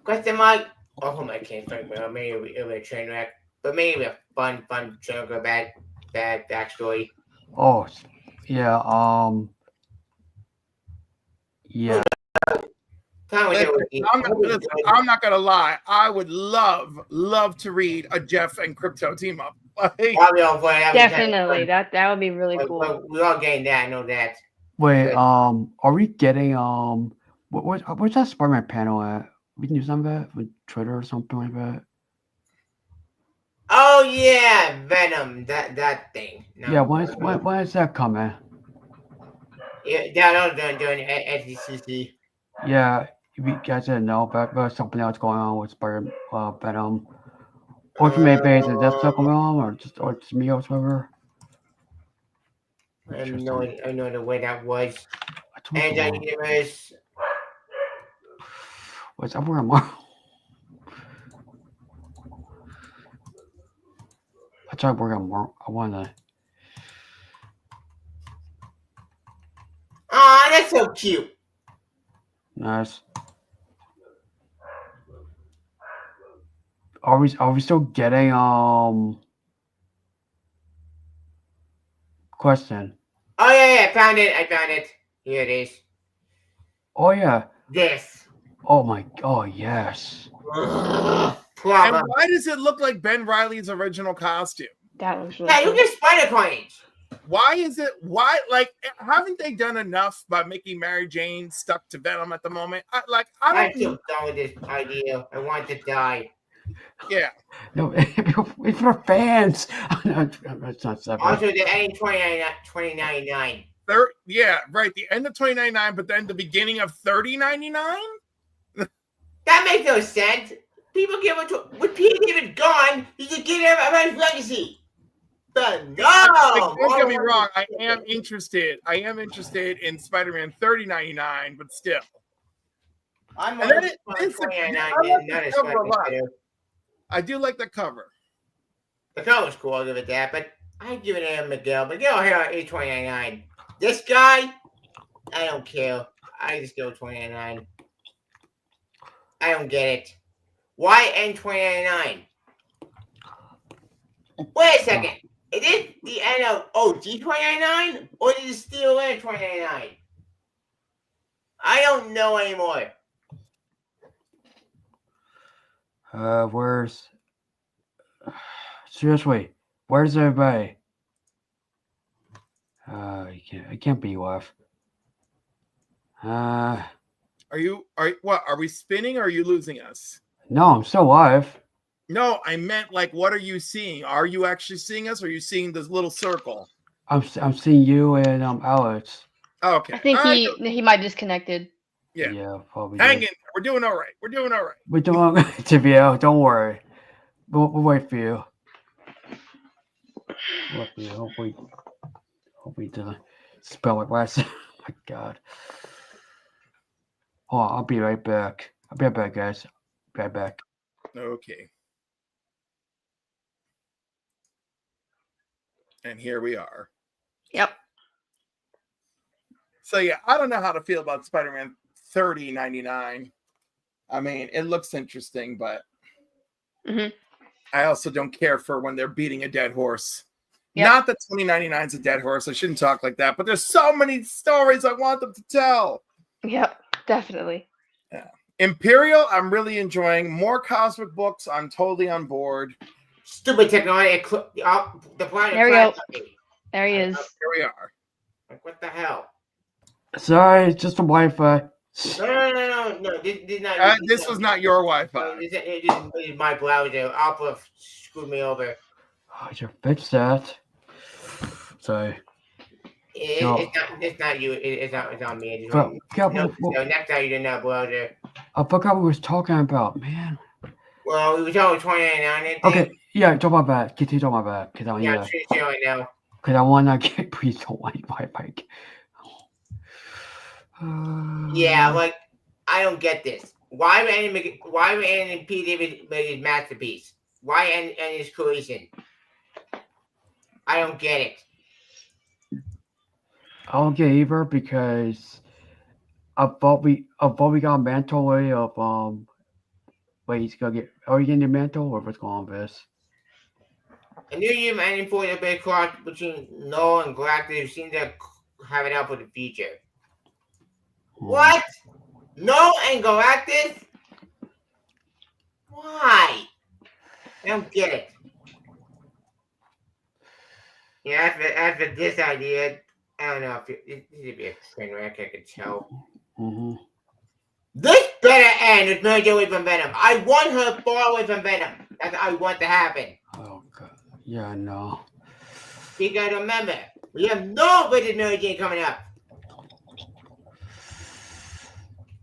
Question mark. Oh my God, Frank Miller. Maybe it'll be a train wreck. But maybe a fun joke or bad backstory. Oh, yeah. Yeah. I'm not gonna lie. I would love to read a Jeff and Crypto team up. Like, Definitely, that would be really cool. We're all getting that. I know that. Wait. Are we getting where's that Spider-Man panel at? We can do some of that with Twitter or something like that. Oh yeah, Venom. That thing. No, Yeah. When is that coming? Yeah, that was during SDCC. Yeah. If you guys didn't know, but there's something else going on with Spider Venom. Ultimate Base, is that still going on, or just me or whatever? I know the way that was. And And universe. what's up? Where am I? I tried working on more. I want to. Aw, that's so cute. Nice. Are we still getting question? Oh yeah, I found it. Here it is. Oh yeah. This. Oh yes. and why does it look like Ben Reilly's original costume? That looks really Yeah, cool. you get spider coins. Why is it? Why, like, haven't they done enough by making Mary Jane stuck to Venom at the moment? I'm still done with this idea. I want to die. Yeah. No, it's for fans. It's not separate. Also, the ending 2099. Yeah, right. The end of 2099, but then the beginning of 3099. That makes no sense. People give it to with Peter David gone. You should give everybody's legacy. But no. Don't get me wrong. I am interested in Spider-Man 3099, but still. I'm And on then 2099. I do like the cover. The cover's cool. I'll give it that. But I give it to Miguel. Miguel here at 829. This guy, I don't care. I just go 2099. I don't get it. Why N2099? Wait a second. Is it the end of OG2099 or did it steal in 2099? I don't know anymore. Where's seriously? Where's everybody? I can't be left. Are we spinning or are you losing us? No, I'm still live. No, I meant like, what are you seeing? Are you actually seeing us? Or are you seeing this little circle? I'm seeing you and Alex. Oh, okay. I think he might disconnected. Yeah, probably. Hang in. We're doing all right. We're doing TVO, don't worry. We'll wait for you. Hopefully doesn't spell it last. Oh my God. Oh, I'll be right back. I'll be right back, guys. Be right back. Okay. And here we are. Yep. So yeah, I don't know how to feel about Spider-Man 3099. I mean, it looks interesting, but I also don't care for when they're beating a dead horse. Yep. Not that 2099 is a dead horse. I shouldn't talk like that. But there's so many stories I want them to tell. Yep, definitely. Imperial, I'm really enjoying. More cosmic books. I'm totally on board. Stupid technology. The planet. There we go. There he is. Here we are. Like, what the hell? Sorry, it's just the Wi-Fi. No. This is not. This was not your Wi-Fi. This is my browser. Opera screwed me over. Oh, you fixed that. Sorry. It's not you. It's on me. So next time you didn't have browser. I forgot what we was talking about, man. Well, we were talking 2099. Okay, yeah, talk about that. Continue talking about that. Because I Yeah, I'm sure right now. Because I want to get please don't want Wi-Fi. Yeah, like I don't get this. Why would NTP make his masterpiece? Why end his creation? I don't get it. I don't get either because I thought we got a mantle way of wait, he's gonna get are we getting the mantle or what's going on with this? A new year ending for the big cross between Noel and Galactus seem to have it out for the future. What? No and Galactus? Why? I don't get it. Yeah, as for this idea, I don't know if it should be a train wreck, I could tell. Mm-hmm. This better end with Mary Jane away from Venom. I want her far away from Venom. That's what I want to happen. Oh god. Yeah, I know. Because remember, we have no Visit Mary Jane coming up.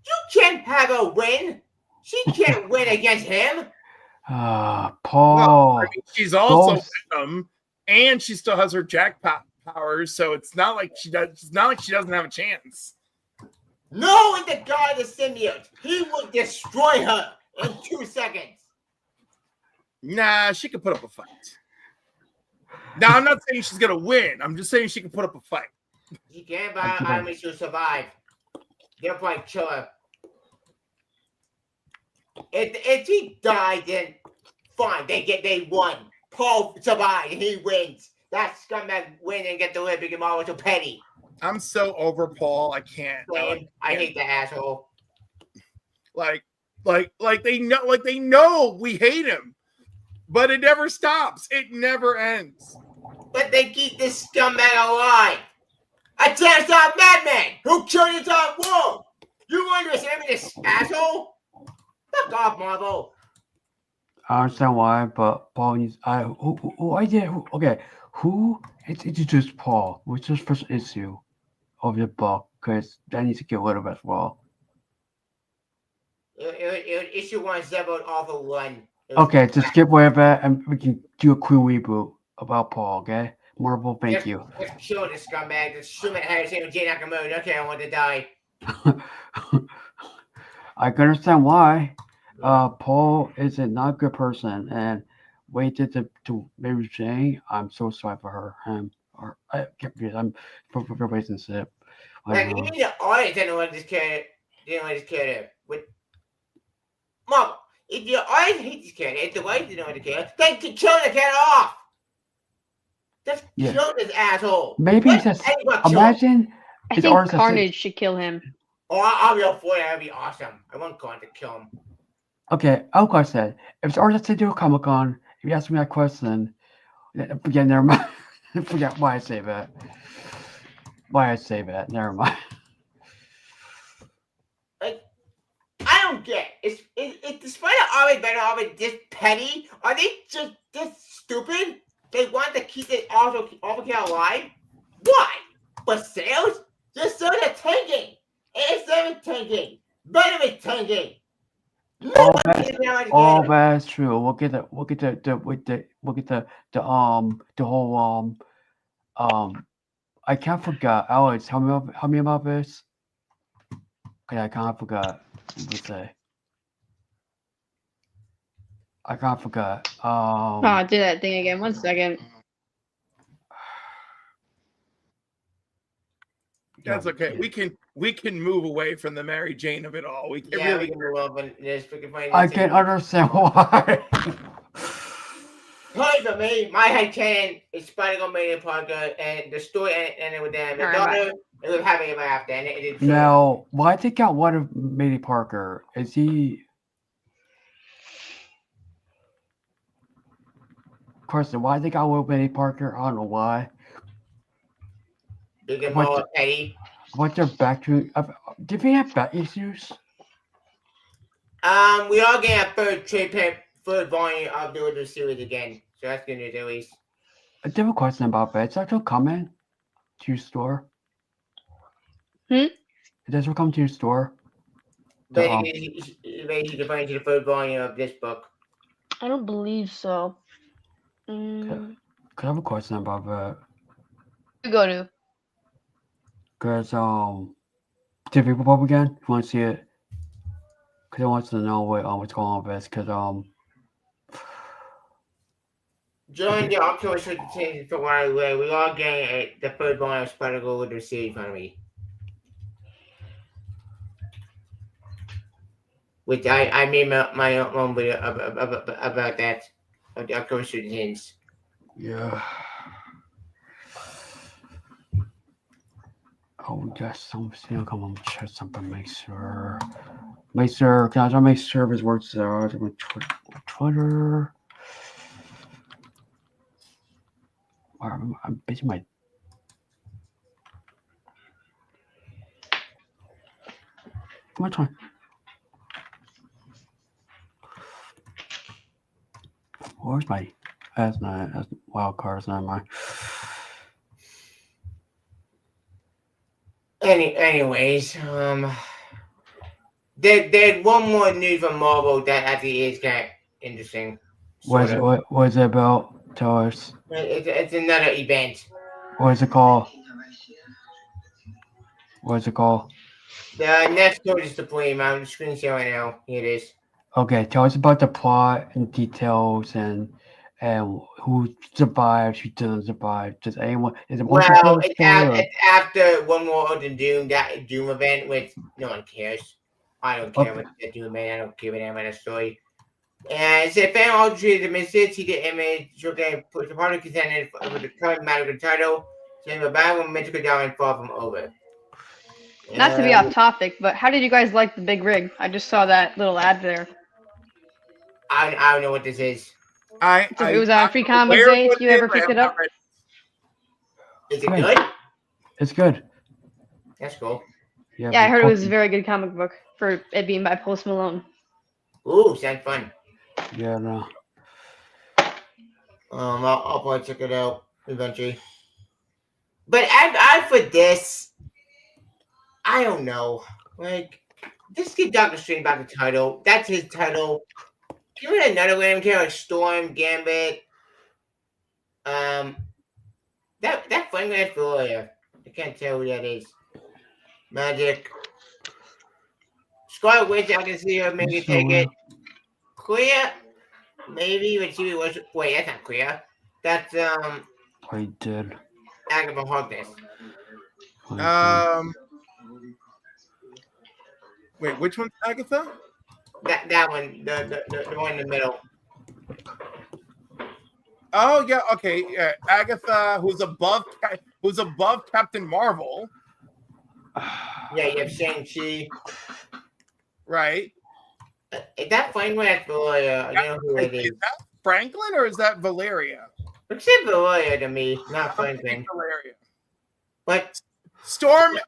You can't have her win. She can't win against him. Paul. Well, I mean, she's also Venom, and she still has her jackpot powers, so it's not like she does. It's not like she doesn't have a chance. No, is the guy the symbiote. He will destroy her in 2 seconds. Nah, she can put up a fight. Now, I'm not saying she's gonna win. I'm just saying she can put up a fight. She can't, but I mean she'll survive. They'll probably kill her. If she died, then fine. They won. Paul survived and he wins. That scumbag win and get the lid because Marvel's so petty. I'm so over Paul. I can't. I hate that asshole. Like they know we hate him, but it never stops. It never ends. But they keep this scumbag alive. I can't stop Madman who killed his own world. You understand this asshole? Fuck off, Marvel. I understand why, but Paul needs. It's just Paul, which is first issue of the book, because that needs to get rid of as well. Issue 1 is about awful one. Okay, just skip away that, and we can do a cool reboot about Paul. Okay, Marvel, thank you. Just kill this scumbag. Just shoot him at the head. Same with Jay Nakamura. Okay, I want to die. I can understand why. Paul is a not good person, and waited to Mary Jane. I'm so sorry for her. I can't believe I'm for relationship. Like, you need an audience didn't want this character. With Mom, if your audience hates this character, if the wife didn't want the character, then kill the character off. Just kill this asshole. Maybe just imagine. I think Carnage should kill him. Oh, I'll be all for it. That'd be awesome. I want Carnage to kill him. Okay, like I said, if it's artist to do a Comic-Con, if you ask me that question, forget, never mind. Forget why I say that. Never mind. Like, I don't get it. It's despite always been always this petty, are they just this stupid? They want to keep it also alive? Why? For sales? Just so they're tanking. AS7 tanking. Venom is tanking. All that's true. We'll get the whole I can't forget. Alex, help me about this. Okay, I can't forget. What to say? I can't forget. Oh, do that thing again. 1 second. That's okay. We can move away from the Mary Jane of it all. We can really move on. I can understand why. Personally, my headcanon is Spider-Man Mania Parker, and the story ended with them. The All right, daughter, it was happy ever after, and it is Now, why take out one of Mayday Parker? Is he? Question: why they got one of Mayday Parker? I don't know why. big and What more the- petty. What's their back to? Did they have back issues? We are getting a third volume of the original series again, so that's good news at least. I have a question about that. Is that still coming to your store? Hmm? It does come to your store. Basically, he's referring to the third volume of this book. I don't believe so. Could I have a question about that? You go to. Cause did people pop again? You want to see it? Cause I want to know what's going on with this. Cause During the October 16th for one away, we are getting the third volume of Spider-Girl with the series finally. Which I made my own video about that of the October 16th. yeah. Oh yes, I'm come on check something. Make sure. Can I just make sure his works are on Twitter? I'm busy my. Come on, trying. Where's my? That's wild cards. Not mine. Anyways, there's one more news from Marvel that actually is kind of interesting. What is it about? Tell us. It's another event. What is it called? What is it called? The next code is the flame. I'm screen sharing right now. Here it is. Okay, tell us about the plot and details and who survives, who doesn't survive. Does anyone? Is it one Well, story? it's after One More Earth and Doom, that Doom event, which no one cares. I don't care what the Doom event. I don't care about that story. And it's a fan all treated the Mid-City the image, okay, push the party contended with the current medical title, saying the battle momentum down far from over. Not to be off topic, but how did you guys like the big rig? I just saw that little ad there. I don't know what this is. It was on Free Comics Day. If you ever picked it up, Is it good? It's good. That's cool. Yeah, I heard it was a very good comic book for it being by Post Malone. Ooh, sounds fun. Yeah, no. I'll probably check it out eventually. But I for this, I don't know. Like, just give Doctor Strange back the title. That's his title. Give it another random character like Storm, Gambit. That funny man earlier. I can't tell who that is. Magic. Scarlet Witch, I can see her maybe take it. Clear, maybe, but she was. Wait, that's not Clear. That's I did. Agatha Harkness. Wait, which one's Agatha? That one, the one in the middle. Oh yeah, okay, yeah. Agatha, who's above Captain Marvel. Yeah, you have Shang-Chi. Right. Is that Franklin? That's Valeria. I know who it is. Is that Franklin or is that Valeria? Looks like Valeria to me, not Franklin. Valeria. But Storm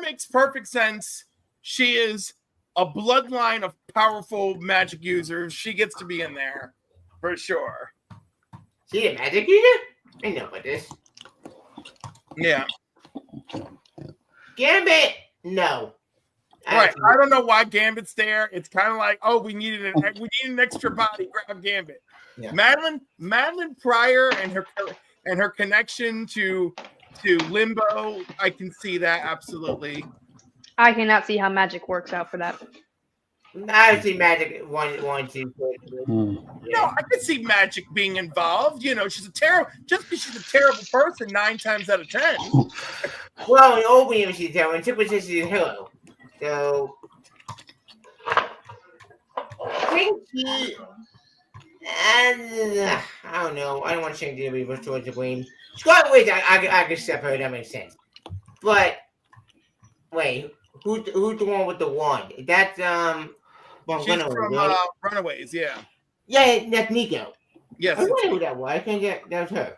makes perfect sense. She is a bloodline of powerful magic users. She gets to be in there for sure. she a magic user? I know about this. Yeah. Gambit? No. Right. I don't know why Gambit's there. It's kind of like, oh, we need an extra body. Grab Gambit. Yeah. Madeline Pryor and her connection to Limbo. I can see that absolutely. I cannot see how magic works out for that. I see magic one, two, three. No, I could see magic being involved. You know, she's just because she's a terrible person 9 times out of 10. Well, in opening she's terrible. In Triple Six she's a hero. So I think she. I I don't know. I don't want to change the reverse towards the blame. Scarlet Witch, I can separate. That makes sense. But wait, who's the one with the wand? That's She's Runaways, from right? Runaways, yeah. Yeah, that's Nico. Yes. I wonder who that was. I think that was her.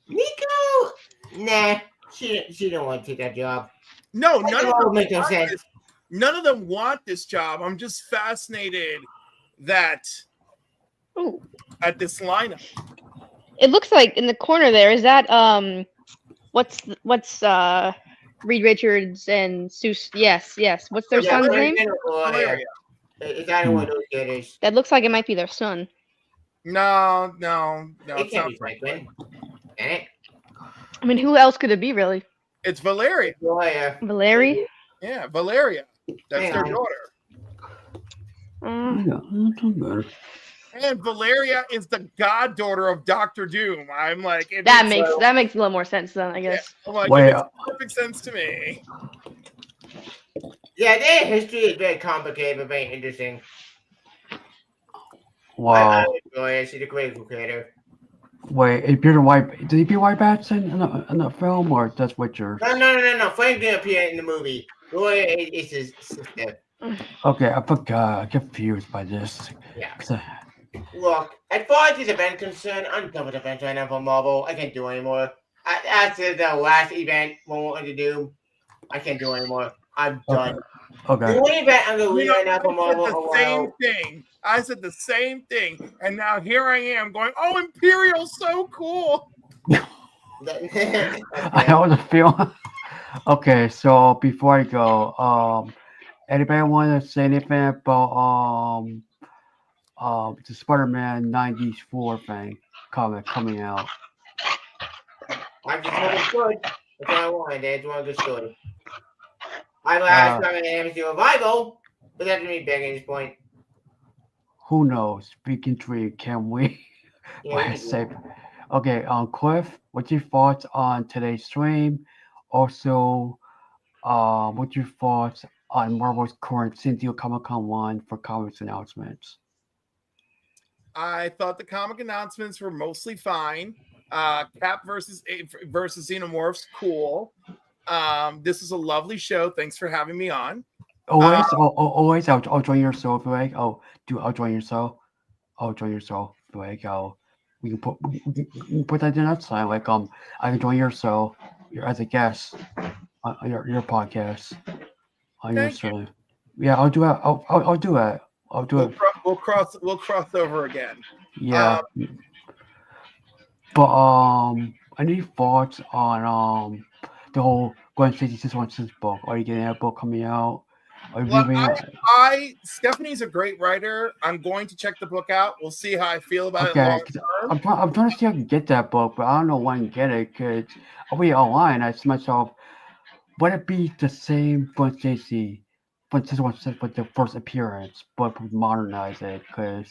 Nico? Nah, she don't want to take that job. No, none of them make no sense. None of them want this job. I'm just fascinated that Ooh. at this lineup. It looks like in the corner there is that what's Reed Richards and Seuss. Yes. What's their son's name? Valeria. It's either one of those getters. That looks like it might be their son. No. It can't be Franklin. Can it? I mean, who else could it be, really? It's Valeria. Valerie? Yeah, Valeria. That's their daughter. And Valeria is the goddaughter of Dr. Doom. I'm like, that makes a little more sense then, I guess. Yeah, I'm like, it makes perfect sense to me. Yeah, their history is very complicated but very interesting. Wow. I enjoy it. She's a great creator. Wait, is Peter White? Did he be White Batson in the film, or that's Witcher? No. Frank didn't appear in the movie. Roy is his sister. Okay, I forgot. I'm confused by this. Yeah. Look, as far as this event concerned, I'm done with events right now for Marvel. I can't do anymore. After the last event, when we wanted to do, I can't do anymore. I'm done. Okay. The only event I'm going to leave right now for Marvel. I said the same thing, and now here I am going, "Oh, Imperial's so cool." I know the feeling. Okay, so before I go, anybody want to say anything about the Spider-Man '94 thing comic coming out? I just hope it's good. That's all I wanted. I just want a good story. I last time an MC revival, but that's me begging at this point. Who knows? Speaking dream, can we? Okay, Cliff, what's your thoughts on today's stream? Also, what's your thoughts on Marvel's current San Diego Comic-Con 1 for comics announcements? I thought the comic announcements were mostly fine. Cap versus Xenomorphs, cool. This is a lovely show. Thanks for having me on. Always, I'll join your show if you like. I'll join your show. I'll join your show if you like. We can put that in next time. Like I can join your show as a guest on your podcast on your stream. Yeah, I'll do it. I'll do it. I'll do it. We'll cross over again. Yeah. But any thoughts on the whole Gwen Stacy 616 book? Are you getting that book coming out? Stephanie's a great writer. I'm going to check the book out. We'll see how I feel about it long term. I'm trying to see if I can get that book, but I don't know when to get it because I'll be online. I asked myself, would it be the same Gwen Stacy with the first appearance, but modernize it? Because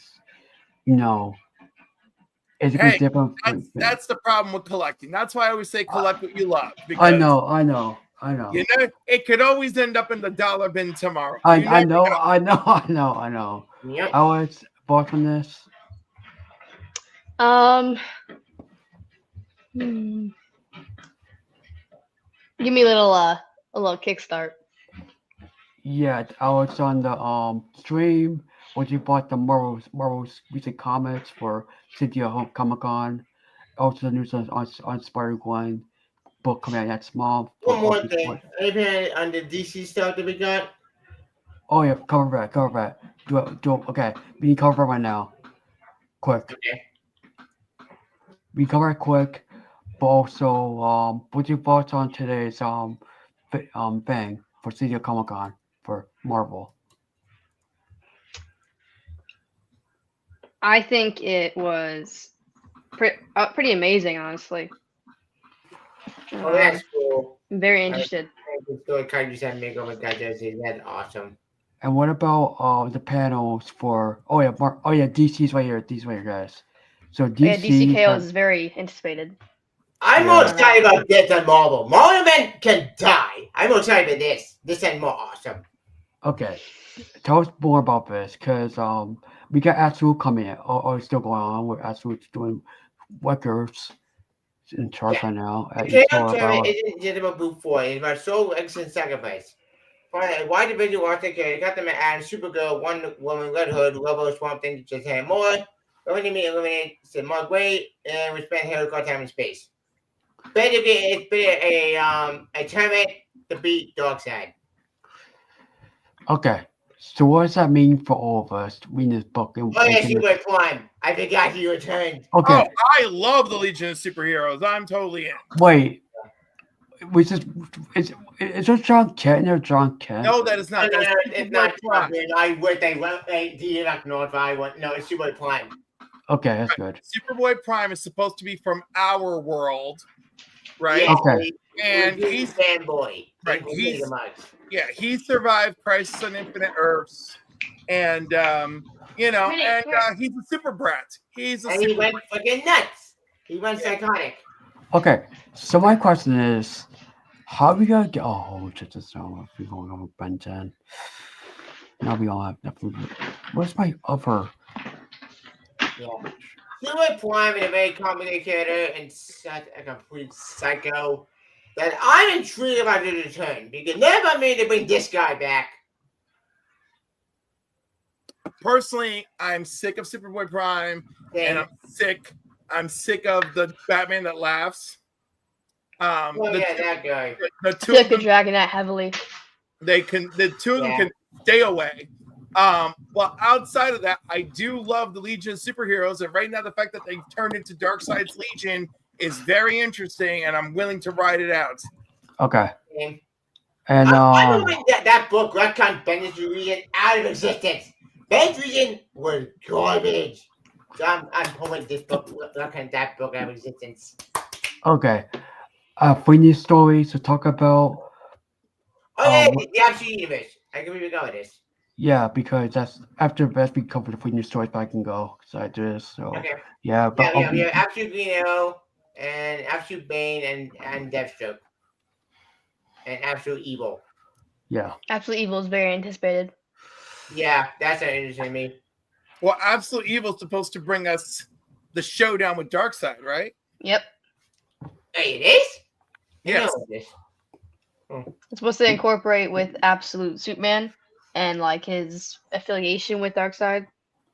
is it different? That's the problem with collecting. That's why I always say collect what you love. I know. You know, it could always end up in the dollar bin tomorrow. I know. Yep. Alex, thoughts on this? Give me a little kickstart. Yeah, Alex on the stream. What you bought the Marvel's recent comics for San Diego Comic-Con. Also the news on Spider-Gwen book coming out next month. One more thing. Anything on the DC stuff that we got? Oh yeah, cover that. Do it. Okay, we need cover right now. Quick. Okay. We cover it quick, but also what's your thoughts on today's thing for San Diego Comic-Con for Marvel? I think it was pretty amazing, honestly. Oh, that's cool. I'm very interested. That's awesome. And what about the panels for? DC's right here. DC's right here, guys. So DC. DCKO is very anticipated. I'm more excited about this than Marvel. Marvel event can die. I'm more excited about this. This and more awesome. Okay, tell us more about this because we got Absolute coming in. Or it's still going on. Where Absolute's doing records in charge right now. The At KO Tour tournament Power. isn't just about Boot 4, it's about Soul Excellent Sacrifice. Finally, a wide division roster carry got them at Supergirl, Wonder Woman, Red Hood, Lobo, Swamp Thing, just had more. Eliminate said Mark Wade, and we spent Hero Card Time in Space. Basically, it's been a tournament to beat Darkseid. Okay, so what does that mean for all of us reading this book? And Oh yeah, making Super Prime. I forgot he returned. Okay, Oh, I love the Legion of Superheroes. I'm totally in. wait. Was this is there John Kent in there? John Kent? No, that is No, not. no, That's no, it's Superboy not Prime. Prime. I wish they went. Do you not know if I want? No, it's Super Prime. Okay, that's good. Superboy Prime is supposed to be from our world, right? Yeah, Okay. And he's fanboy. Right, he survived Crisis on Infinite Earths, and he's a super brat. He's a And he super went brat. fucking nuts. He went psychotic. Okay, so my question is, how are we gonna get? Oh, shit! This now we're going over Ben 10. Now we all have that. What's my other? Yeah. Super Prime is a very complicated character and such a complete psycho that I'm intrigued about the return because never made to bring this guy back. Personally, I'm sick of Superboy Prime, and Then, I'm sick of the Batman that laughs. that guy. The I two feel like of they're them, dragging that heavily. the two of them can stay away. Well, outside of that, I do love the Legion of Superheroes, and right now the fact that they've turned into Darkseid's Legion is very interesting, and I'm willing to ride it out. Okay, And and I don't think that book retconned Ben's region out of existence. Ben's region was garbage. So I'm hoping this book retconned that book out of existence. okay. We need stories to talk about. Oh yeah, the Absolute Universe. I can really go with this. Yeah, because that's after best we cover the new stories, but I can go because I do this. So Okay. yeah, but We have Absolute Green Arrow and Absolute Bane and Deathstroke. And Absolute Evil. yeah, Absolute Evil is very anticipated. Yeah, that's what interesting me. Well, Absolute Evil is supposed to bring us the showdown with Darkseid, right? Yep. Hey, it is? Yes. I know this. It's supposed to incorporate with Absolute Superman and like his affiliation with Darkseid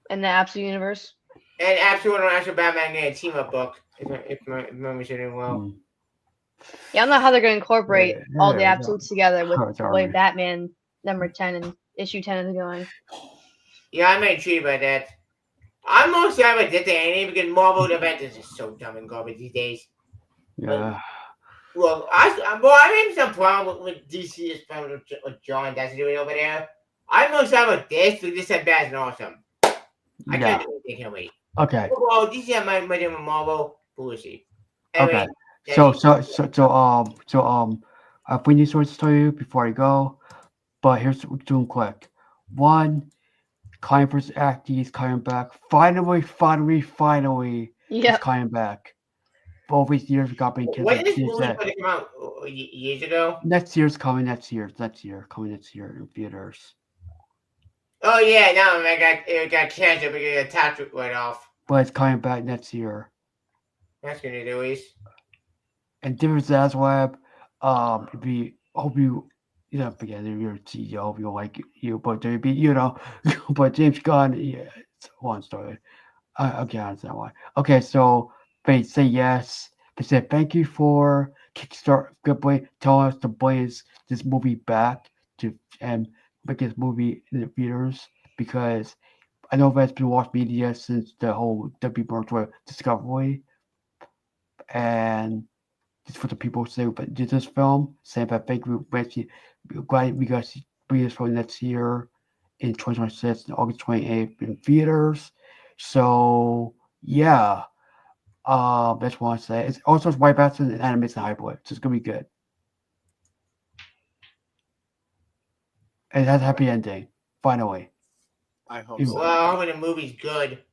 in the Absolute Universe. And Absolute and Absolute Batman in a team up book. If my memory serves well. Yeah, I don't know how they're going to incorporate all the yeah. Absolutes together with It's the way already- Batman number 10 and issue 10 is going. Yeah, I'm intrigued by that. I'm most sad about this thing because Marvel Avengers is so dumb and garbage these days. Yeah. Well, I mean some problem with DC is problem with John that's doing over there. I'm most sad about this because this is bad and awesome. I Yeah. can't do anything. Can't wait. Okay. Well, DC have my different Marvel. We'll see. Okay. So we need stories to tell you before I go, but here's what we're doing quick. One, Klein vs. Acti is coming back. Finally, Yeah. he's coming back. Both these years we got being When canceled. did this movie supposed to come out? Years ago? Next year's coming next year in theaters. Oh yeah, no, it got canceled because the tax went off. But it's coming back next year. That's gonna do it. And David Zaslav, hope you don't forget that you're CEO, you like you, but but James Gunn, yeah, it's one story. Okay, I understand why. Okay, so they say yes. They said thank you for Kickstart Goodboy telling us to bring this movie back to and make this movie in the theaters because I know that's been watched media since the whole W. Burns Discovery. And just for the people who say but did this film, saying that thank you, we're glad we got to bring this film next year in 2026, August 28th in theaters. So yeah, that's what I say. It's also White Bastard and Animation Hybrid, so it's gonna be good. And it has a happy ending, finally. I hope You- so. Well, hoping the movie's good.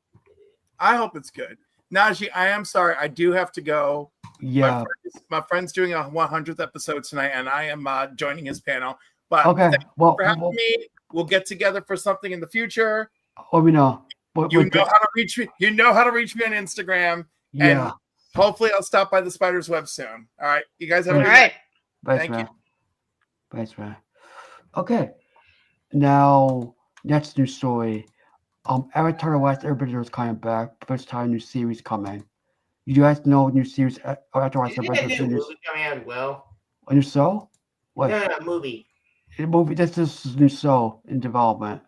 I hope it's good. Najee, I am sorry. I do have to go. Yeah. My friend's doing a 100th episode tonight, and I am joining his panel. But Okay. thank you Well, for having me. we'll get together for something in the future. Let me know. You know how to reach me. You know how to reach me on Instagram. Yeah. And hopefully I'll stop by the Spider's Web soon. All right. You guys have a All good right. night. Thanks, Thank man. Thanks, man. Okay. Now, next news story. Avatar: The Last Airbender is coming back. First time new series coming. You guys know new series Avatar: The Last Isn't that Airbender new is movie coming out as well? a new show? What? No, movie. The movie? This is a new show in development.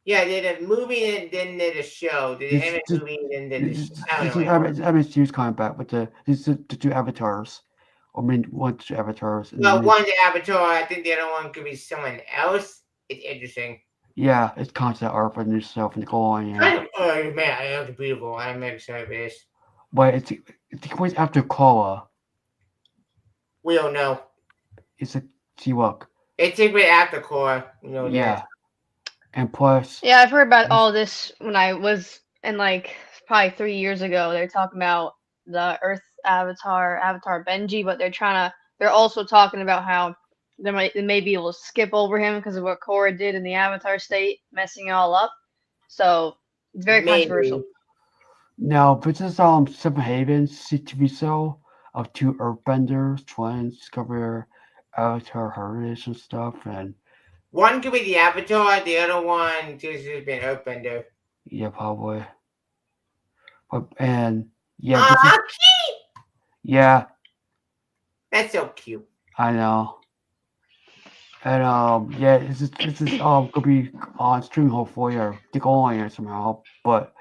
Yeah, they did a movie and then did a show. They did an movie and then did a show. I don't know. Series coming back with the two avatars. I mean, one two avatars. And Well, then- one's Avatar. I think the other one could be someone else. It's interesting. yeah, it's concept art for the new show from Nickelodeon. Yeah. Oh man, it's beautiful. I'm excited for this. But it's always after Koala. We don't know. It's a T-Walk. It's a bit after core. You know. Yeah. And plus, Yeah, I've heard about all this when I was in like probably 3 years ago. They're talking about the Earth Avatar Benji, but they're also talking about how they may be able to skip over him because of what Korra did in the Avatar state, messing it all up. So it's very Maybe. controversial. now this is Seven Havens TV show of two Earthbenders, twins, discover Avatar heritage and stuff, and One could be the Avatar. The other one just has been Earthbender. yeah, probably. And yeah, this is, Cute. yeah, That's so cute. I know. And yeah, this is gonna be on streaming hopefully or Nickelodeon somehow, but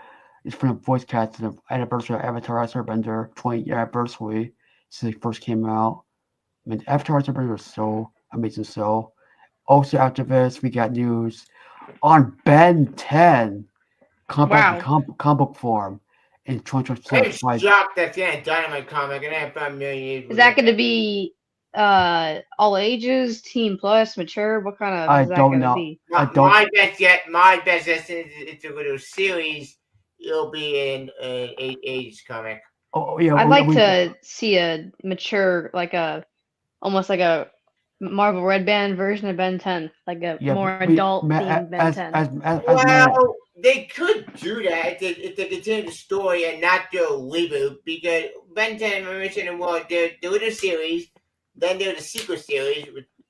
it's from the voice cast of anniversary of Avatar: Last Airbender 20th anniversary since it first came out. I mean, Avatar: Last Airbender was so amazing. So also after this, we got news on Ben 10 comic book form in I'm 2026. Like, shocked that's a Dynamite comic and I have 5 million years. Is that going to be all ages, teen plus, mature? What kind of I is that don't going to know. be? I don't. My best estimate is if we do a series, it'll be an 8 ages comic. Oh yeah, I'd like to see a mature, almost like a Marvel Red Band version of Ben 10, like a more adult themed Ben 10. Well, they could do that if they continue the story and not do a reboot, because Ben 10, I mentioned in one, they're doing a series, then there's a sequel series.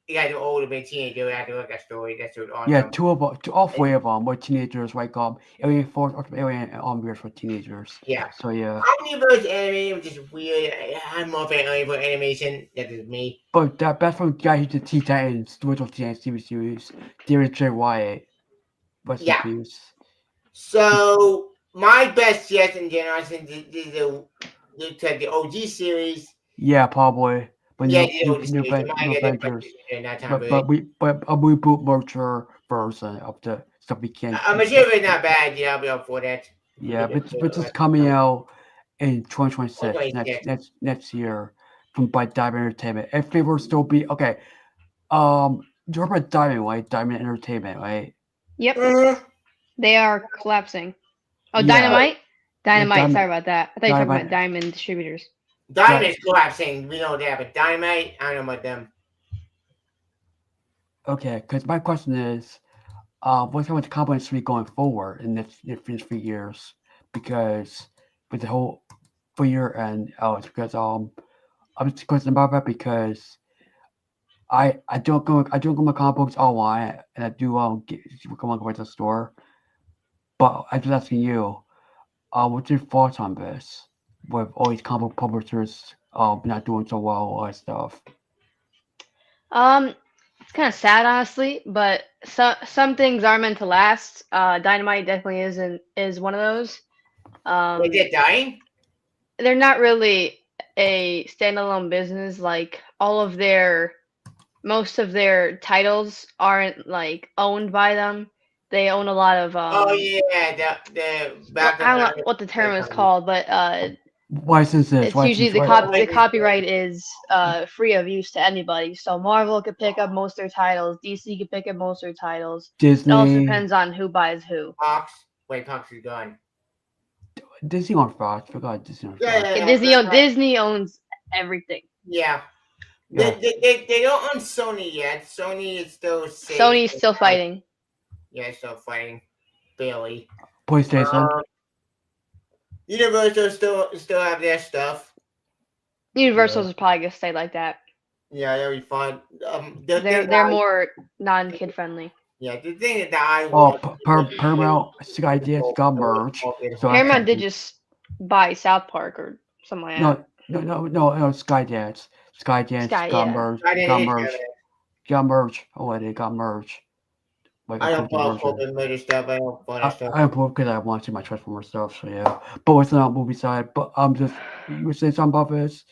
You guys are older than teenagers. I have to look at story. That's what on yeah, them. all three of them were teenagers, like Alien Force, Alien Omniverse were teenagers. Yeah. So yeah. Omniverse anime, which is weird. I'm more fan of Omniverse animation. That is me. But that's from the guy who did Teen Titans, the original Teen Titans TV series, David J. Wyatt. Rest in peace. So my best guess in general is the OG series. Yeah, probably. But yeah, new Avengers. But a reboot mature version of the stuff we can't. I'm sure it's not bad. Yeah, I'll be up for that. Yeah, but it's coming out in 2026 next year by Diamond Entertainment. If they were still be okay, you're about Diamond, right? Diamond Entertainment, right? Yep. They are collapsing. Oh, Yeah. Dynamite. Diamond- Sorry about that. I thought you were talking Dynamite. about Diamond Distributors. Dynamite's collapsing. We know that, but Dynamite, I don't know about them. Okay, because my question is, what's going to comic industry going forward in the next 3 years? Because with the whole 3 year and it's because I'm just questioning about that because I don't go my comic books online and I do go to the store. But I'm just asking you, what's your thoughts on this? With all these comic book publishers not doing so well, all that stuff. It's kind of sad, honestly, but some things are meant to last. Dynamite definitely is one of those. Wait, they're dying? They're not really a standalone business. Like most of their titles aren't like owned by them. They own a lot of. Oh yeah, the I don't know what the term is called, but licenses. it's usually the copyright is free of use to anybody. So Marvel could pick up most of their titles. DC could pick up most of their titles. Disney. It also depends on who buys who. Fox. Wait, Fox is gone. Disney on Fox. Forgot Disney on Fox. Yeah, Disney owns everything. Yeah. Yeah. They don't own Sony yet. Sony is still safe. Sony's still fighting. Yeah, still fighting Bailey. PlayStation. Universal still have their stuff. Universal's Yeah. is probably gonna stay like that. Yeah, that'll be fun. They're more non-kid friendly. Yeah, the thing that I Oh, want. Paramount Skydance got merged. So Paramount did just buy South Park or something like that. no, Skydance. Skydance Sky, got yeah. merged. I didn't Got hit merged. that. Got merged. Oh, it got merged. Like I a don't cookie follow version. corporate murder stuff. I don't follow stuff. I approve because I want to see my Transformer stuff. So yeah, but it's not movie side. But you were saying something about this.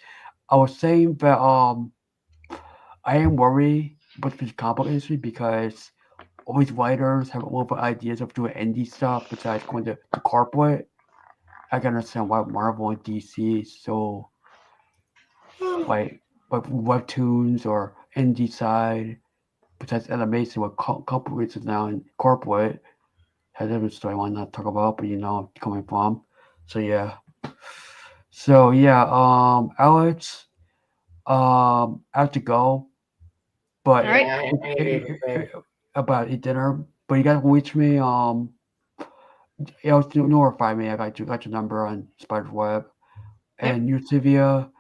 I was saying that I am worried about the comic book industry because all these writers have all the ideas of doing indie stuff besides going to corporate. I can understand why Marvel and DC is so like webtoons or indie side. Besides animation, what corporates is now in corporate has a different story I want not to talk about, but you know I'm coming from. So yeah. Alex, I have to go, but All right. Yeah, about eat dinner. But you guys can reach me. Notify me. I got your number on Spiderweb and your Tivia.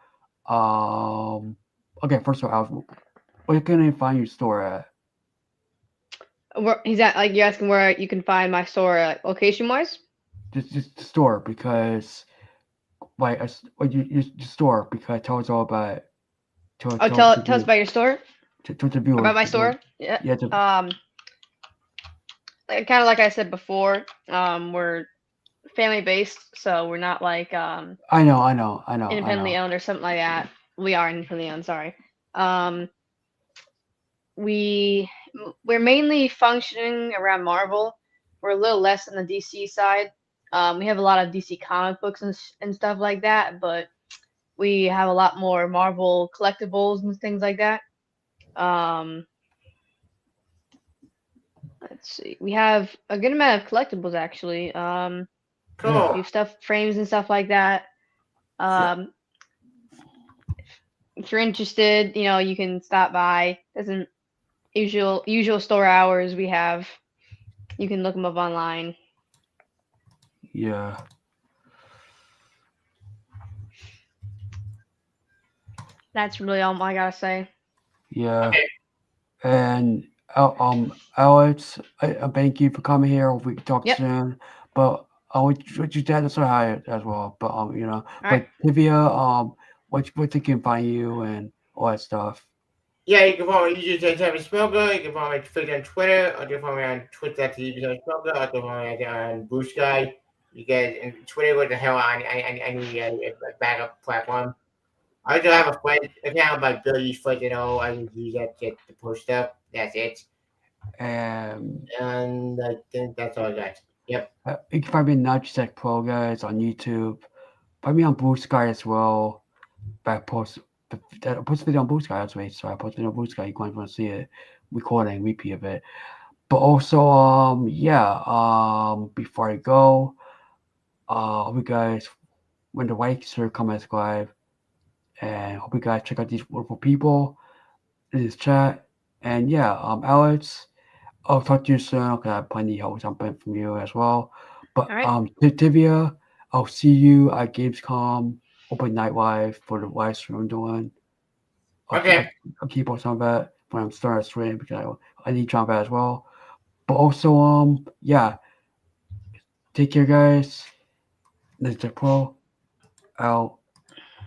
Okay. First of all, Alex, where can I find your store at? He's at, like, you're asking where you can find my store location wise? Just the store because like your store because tell us all about it. Tell us about your store. To the viewers. About my store. Yeah. Yeah. Kind of like I said before, we're family based, so we're not like I know. independently owned or something like that. We are independently owned. Sorry. We're mainly functioning around Marvel. We're a little less on the DC side. We have a lot of DC comic books and stuff like that, but we have a lot more Marvel collectibles and things like that. Let's see. We have a good amount of collectibles actually. cool. We have stuff, frames and stuff like that. If you're interested, you can stop by. Doesn't usual store hours we have. You can look them up online. Yeah. That's really all I gotta say. Yeah. Okay. And Alex, I thank you for coming here. We can talk Yep. soon. But I would your dad to say hi as well. But All but right. Tivia, what they can find you and all that stuff. Yeah, you can follow me YouTube Smoker. You can follow me on Twitter. Or you can follow me on Twitter.tv Smoker. Or you can follow me on Blue Sky. You guys, and Twitter with the hell on any backup platform. I do have a friend account by Billy's Foot, I would use that to post stuff. That's it. And And I think that's all I got. Yep. you can find me NajeeTechPro guys on YouTube. Find me on Blue Sky as well. I post video on Blue Sky as well. So I post video on Blue Sky. You guys want to see it, recording, repeat of it. But also, before I go, hope you guys, when the likes are coming live, and hope you guys check out these wonderful people in this chat. And Alex, I'll talk to you soon. Okay, I have plenty of help something from you as well. But All right. Tivia, I'll see you at Gamescom Open Night Live for the live stream I'm doing. Okay. I'll keep on some of that when I'm starting to stream because I need to jump out as well. But also, take care, guys. NajeeTechPro out.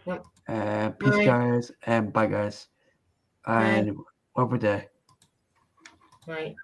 Yep. And peace, Bye. guys, and bye, guys. And have a good day. Right.